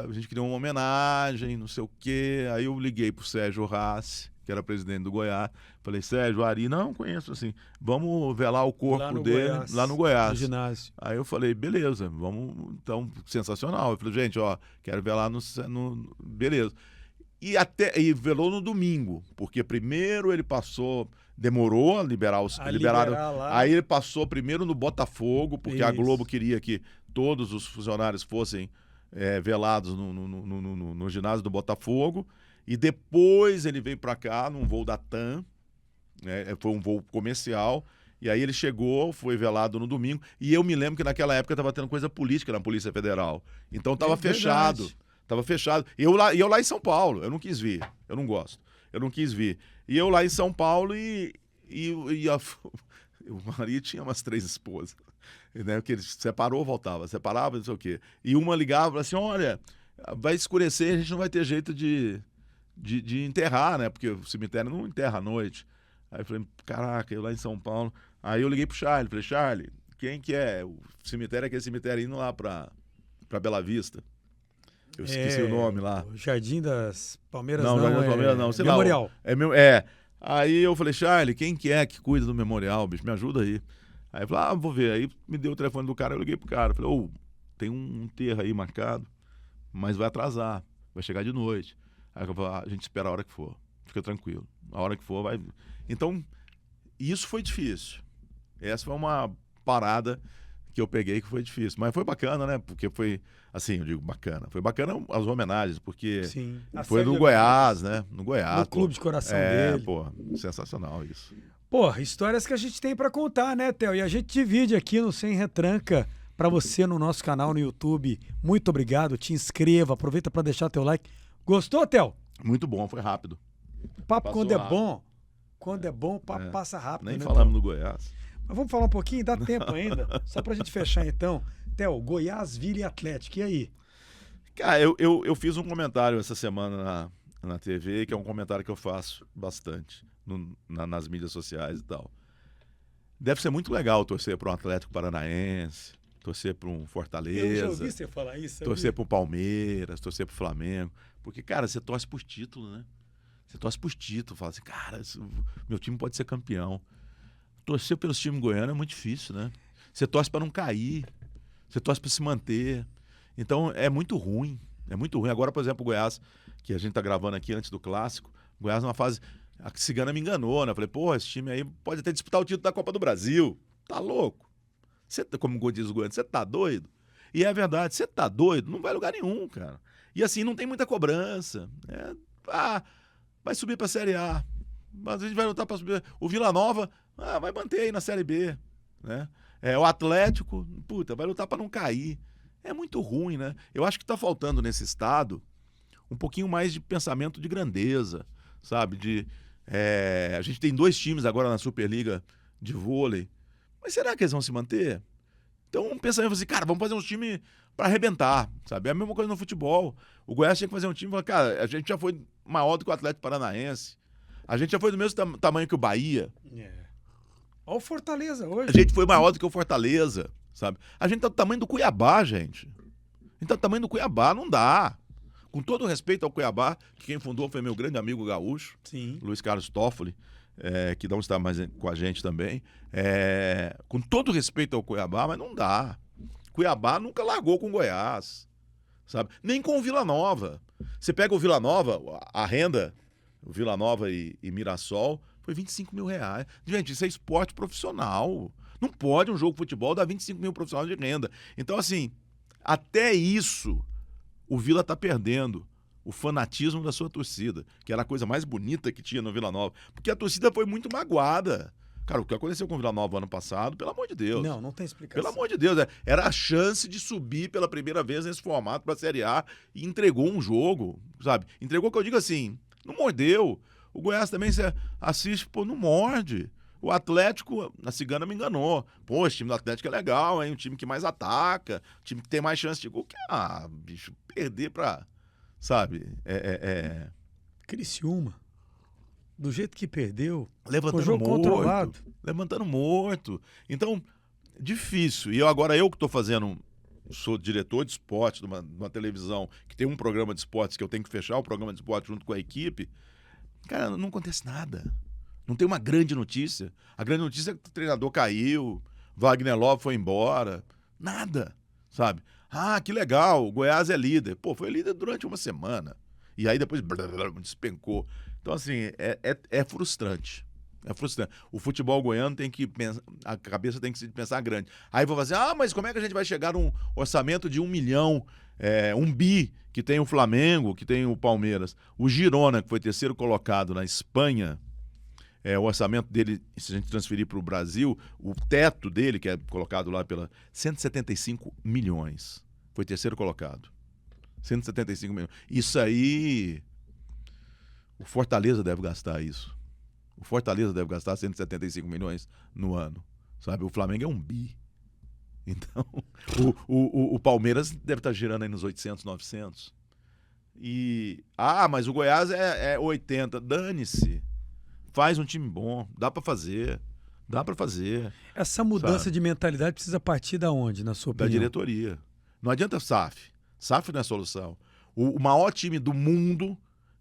a gente queria uma homenagem, não sei o quê. Aí eu liguei pro Sérgio Rassi, que era presidente do Goiás. Falei, Sérgio, o Ari, não conheço, assim, vamos velar o corpo dele lá no Goiás. No ginásio. Aí eu falei, beleza, vamos, então, sensacional. Eu falei, gente, ó, quero velar no beleza. E velou no domingo, porque primeiro ele passou, demorou a liberaram. Aí ele passou primeiro no Botafogo, porque a Globo queria que todos os funcionários fossem velados no ginásio do Botafogo. E depois ele veio para cá num voo da TAM, foi um voo comercial. E aí ele chegou, foi velado no domingo. E eu me lembro que naquela época estava tendo coisa política na Polícia Federal. Então estava fechado. Estava fechado. E eu lá em São Paulo, eu não quis vir. Eu não gosto. Eu não quis vir. E eu lá em São Paulo o marido tinha umas 3 esposas. Né? Porque ele separou, voltava. Separava, não sei o quê. E uma ligava e falava assim, olha, vai escurecer, a gente não vai ter jeito de enterrar, né? Porque o cemitério não enterra à noite. Aí eu falei, caraca, eu lá em São Paulo. Aí eu liguei pro Charlie. Falei, Charlie, quem que é? O cemitério é aquele cemitério indo lá pra Bela Vista. Eu esqueci o nome lá. O Jardim das Palmeiras não. Jardim das Palmeiras não. Sei Memorial. Lá, Aí eu falei, Charlie, quem que é que cuida do memorial, bicho? Me ajuda aí. Aí eu falei, vou ver. Aí me deu o telefone do cara, eu liguei pro cara. Falei, tem um enterro aí marcado, mas vai atrasar. Vai chegar de noite. Aí eu falei, a gente espera a hora que for. Fica tranquilo. A hora que for, vai... Então, isso foi difícil. Essa foi uma parada que eu peguei que foi difícil. Mas foi bacana, né? Porque foi, assim, eu digo bacana. Foi bacana as homenagens, porque sim, foi no Goiás, né? No Goiás. No clube de coração dele. Sensacional isso. Histórias que a gente tem pra contar, né, Theo? E a gente divide aqui no Sem Retranca pra você no nosso canal no YouTube. Muito obrigado, te inscreva, aproveita pra deixar teu like. Gostou, Theo? Muito bom, foi rápido. Papo quando é bom, o papo passa rápido. Nem né, falamos Theo? do Goiás. Mas vamos falar um pouquinho, dá tempo ainda, só pra gente fechar então. Theo, Goiás, Vila e Atlético, e aí? Cara, eu fiz um comentário essa semana na TV, que é um comentário que eu faço bastante nas mídias sociais e tal. Deve ser muito legal torcer para um Atlético Paranaense, torcer para um Fortaleza. Eu já ouvi você falar isso. Torcer para o Palmeiras, torcer para o Flamengo. Porque, cara, você torce por título, né? Você torce por título. Fala assim, cara, meu time pode ser campeão. Torcer pelos times goianos é muito difícil, né? Você torce para não cair. Você torce para se manter. Então, é muito ruim. É muito ruim. Agora, por exemplo, o Goiás, que a gente tá gravando aqui antes do Clássico, o Goiás numa fase... A Cigana me enganou, né? Eu falei, pô, esse time aí pode até disputar o título da Copa do Brasil. Tá louco? Você, como diz o Goiano, você tá doido? E é verdade, você tá doido? Não vai a lugar nenhum, cara. E assim, não tem muita cobrança. Vai subir pra Série A. Mas a gente vai lutar pra subir. O Vila Nova, vai manter aí na Série B. Né? O Atlético, puta, vai lutar pra não cair. É muito ruim, né? Eu acho que tá faltando nesse estado um pouquinho mais de pensamento de grandeza, sabe? A gente tem 2 times agora na Superliga de vôlei. Mas será que eles vão se manter? Então, um pensamento assim, cara, vamos fazer um time para arrebentar, sabe? É a mesma coisa no futebol. O Goiás tinha que fazer um time, cara, a gente já foi maior do que o Atlético Paranaense. A gente já foi do mesmo tamanho que o Bahia. Olha o Fortaleza hoje. A gente foi maior do que o Fortaleza, sabe? A gente tá do tamanho do Cuiabá, gente. A gente tá do tamanho do Cuiabá, não dá. Com todo respeito ao Cuiabá, que quem fundou foi meu grande amigo gaúcho, Sim. Luiz Carlos Toffoli, que não está mais com a gente também. Com todo respeito ao Cuiabá, mas não dá. Cuiabá nunca largou com Goiás, sabe? Nem com o Vila Nova. Você pega o Vila Nova, a renda, o Vila Nova e Mirassol, foi R$25 mil. Gente, isso é esporte profissional. Não pode um jogo de futebol dar 25 mil profissionais de renda. Então, assim, até isso... O Vila está perdendo o fanatismo da sua torcida, que era a coisa mais bonita que tinha no Vila Nova. Porque a torcida foi muito magoada. Cara, o que aconteceu com o Vila Nova ano passado, pelo amor de Deus. Não tem explicação. Pelo amor de Deus. Era a chance de subir pela primeira vez nesse formato para a Série A e entregou um jogo, sabe? Entregou, que eu digo assim, não mordeu. O Goiás também, você assiste, pô, não morde. O Atlético, a Cigana me enganou. Pô, esse time do Atlético é legal, hein? Um time que mais ataca, um time que tem mais chance de gol. Bicho, perder pra, sabe? Criciúma, do jeito que perdeu, levantando o jogo morto, controlado. levantando morto. Então, difícil. E eu que estou fazendo, sou diretor de esporte de uma televisão que tem um programa de esportes que eu tenho que fechar o programa de esporte junto com a equipe. Cara, não acontece nada. Não tem uma grande notícia. A grande notícia é que o treinador caiu, Wagner Love foi embora. Nada, sabe? Que legal, o Goiás é líder. Pô, foi líder durante uma semana. E aí depois despencou. Então, assim, é frustrante. É frustrante. O futebol goiano tem que pensar, a cabeça tem que se pensar grande. Aí vou fazer, mas como é que a gente vai chegar num orçamento de 1 milhão, 1 bi, que tem o Flamengo, que tem o Palmeiras? O Girona, que foi terceiro colocado na Espanha, o orçamento dele, se a gente transferir para o Brasil, o teto dele, que é colocado lá pela 175 milhões. Foi terceiro colocado. 175 milhões. Isso aí, o Fortaleza deve gastar isso. O Fortaleza deve gastar 175 milhões no ano. Sabe? O Flamengo é 1 bi. Então, o Palmeiras deve estar girando aí nos 800, 900. Mas o Goiás é 80. Dane-se. Faz um time bom, dá para fazer. Essa mudança de mentalidade precisa partir da onde, na sua opinião? Da diretoria. Não adianta SAF. SAF não é solução. O maior time do mundo,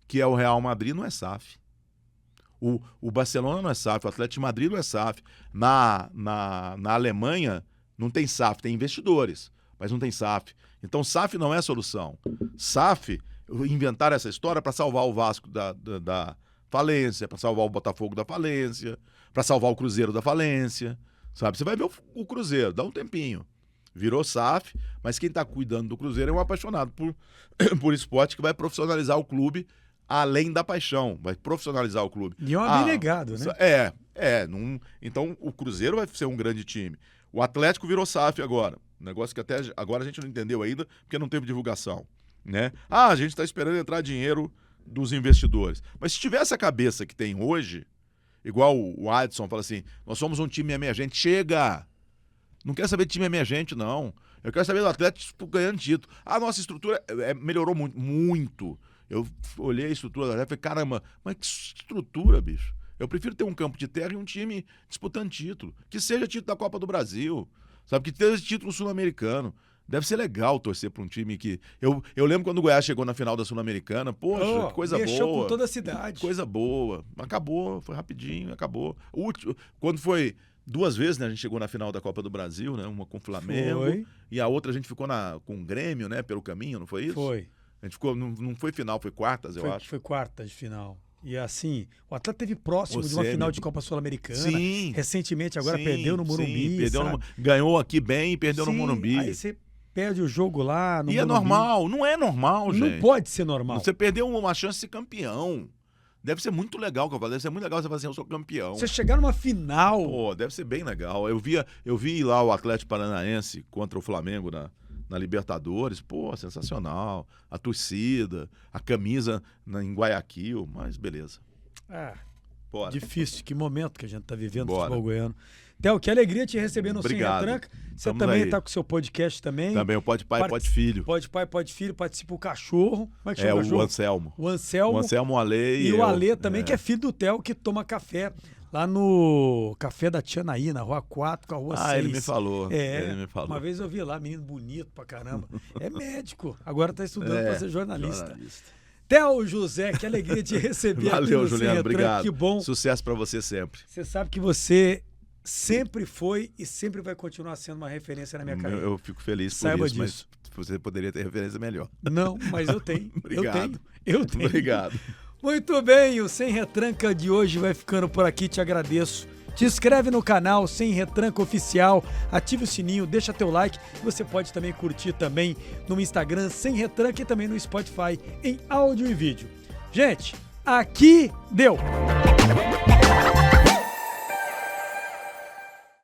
que é o Real Madrid, não é SAF. O Barcelona não é SAF, o Atlético de Madrid não é SAF. Na Alemanha não tem SAF, tem investidores, mas não tem SAF. Então SAF não é solução. SAF, inventaram essa história para salvar o Vasco da falência, para salvar o Botafogo da falência, para salvar o Cruzeiro da falência, sabe? Você vai ver o Cruzeiro, dá um tempinho. Virou SAF, mas quem está cuidando do Cruzeiro é um apaixonado por esporte que vai profissionalizar o clube além da paixão, vai profissionalizar o clube. E é um abnegado, né? Então o Cruzeiro vai ser um grande time. O Atlético virou SAF agora, um negócio que até agora a gente não entendeu ainda, porque não teve divulgação, né? A gente está esperando entrar dinheiro dos investidores. Mas se tivesse a cabeça que tem hoje, Igual o Adson fala assim, nós somos um time emergente. Chega! Não quero saber de time emergente, não. Eu quero saber do Atlético ganhando título. A nossa estrutura melhorou muito, muito. Eu olhei a estrutura do Atlético e falei, caramba, mas que estrutura, bicho? Eu prefiro ter um campo de terra e um time disputando título. Que seja título da Copa do Brasil, sabe? Que seja título sul-americano. Deve ser legal torcer para um time que... Eu lembro quando o Goiás chegou na final da Sul-Americana. Poxa, que coisa boa. Mexeu com toda a cidade. Coisa boa. Acabou, foi rapidinho, acabou. Quando foi 2 vezes, né? A gente chegou na final da Copa do Brasil, né? Uma com o Flamengo. Foi. E a outra a gente ficou com o Grêmio, né? Pelo caminho, não foi isso? Foi. A gente ficou... Não foi final, foi quartas, eu acho. Foi quartas de final. E assim, o Atlético teve próximo de uma final de Copa Sul-Americana. Sim. Recentemente, agora perdeu no Morumbi. Ganhou aqui bem e perdeu no Morumbi. Aí você perde o jogo lá no Morumbi. É normal, não é normal, gente. Não pode ser normal. Você perdeu uma chance de ser campeão. Deve ser muito legal, que eu falo. Deve ser muito legal você falar assim, eu sou campeão. Você chegar numa final... Pô, deve ser bem legal. Eu vi lá o Atlético Paranaense contra o Flamengo na Libertadores. Pô, sensacional. A torcida, a camisa em Guayaquil, mas beleza. Bora. Difícil, que momento que a gente tá vivendo no futebol goiano. Theo, que alegria te receber no Sem Retranca. Você também tá com o seu podcast também. Também, o Pode Pai, Pode Filho. Pode Pai, Pode Filho, participa o cachorro. Como é que chama o cachorro? O Anselmo. O Anselmo. O Anselmo, o Ale. E o Ale também, que é filho do Theo, que toma café lá no Café da Tia Naí, na Rua 4 com a Rua 6. Ele me falou. Ele me falou. Uma vez eu vi lá, menino bonito pra caramba. É médico, agora tá estudando pra ser jornalista. Theo José, que alegria de receber. Valeu, Juliano, obrigado. Que bom. Sucesso pra você sempre. Você sabe que você sempre foi e sempre vai continuar sendo uma referência na minha carreira. Eu fico feliz por Saiba isso, disso. Mas você poderia ter referência melhor. Não, mas eu tenho. Obrigado. Eu tenho. Obrigado. Muito bem, o Sem Retranca de hoje vai ficando por aqui, te agradeço. Te inscreve no canal Sem Retranca Oficial, ative o sininho, deixa teu like. Você pode também curtir também no Instagram Sem Retranca e também no Spotify em áudio e vídeo. Gente, aqui deu!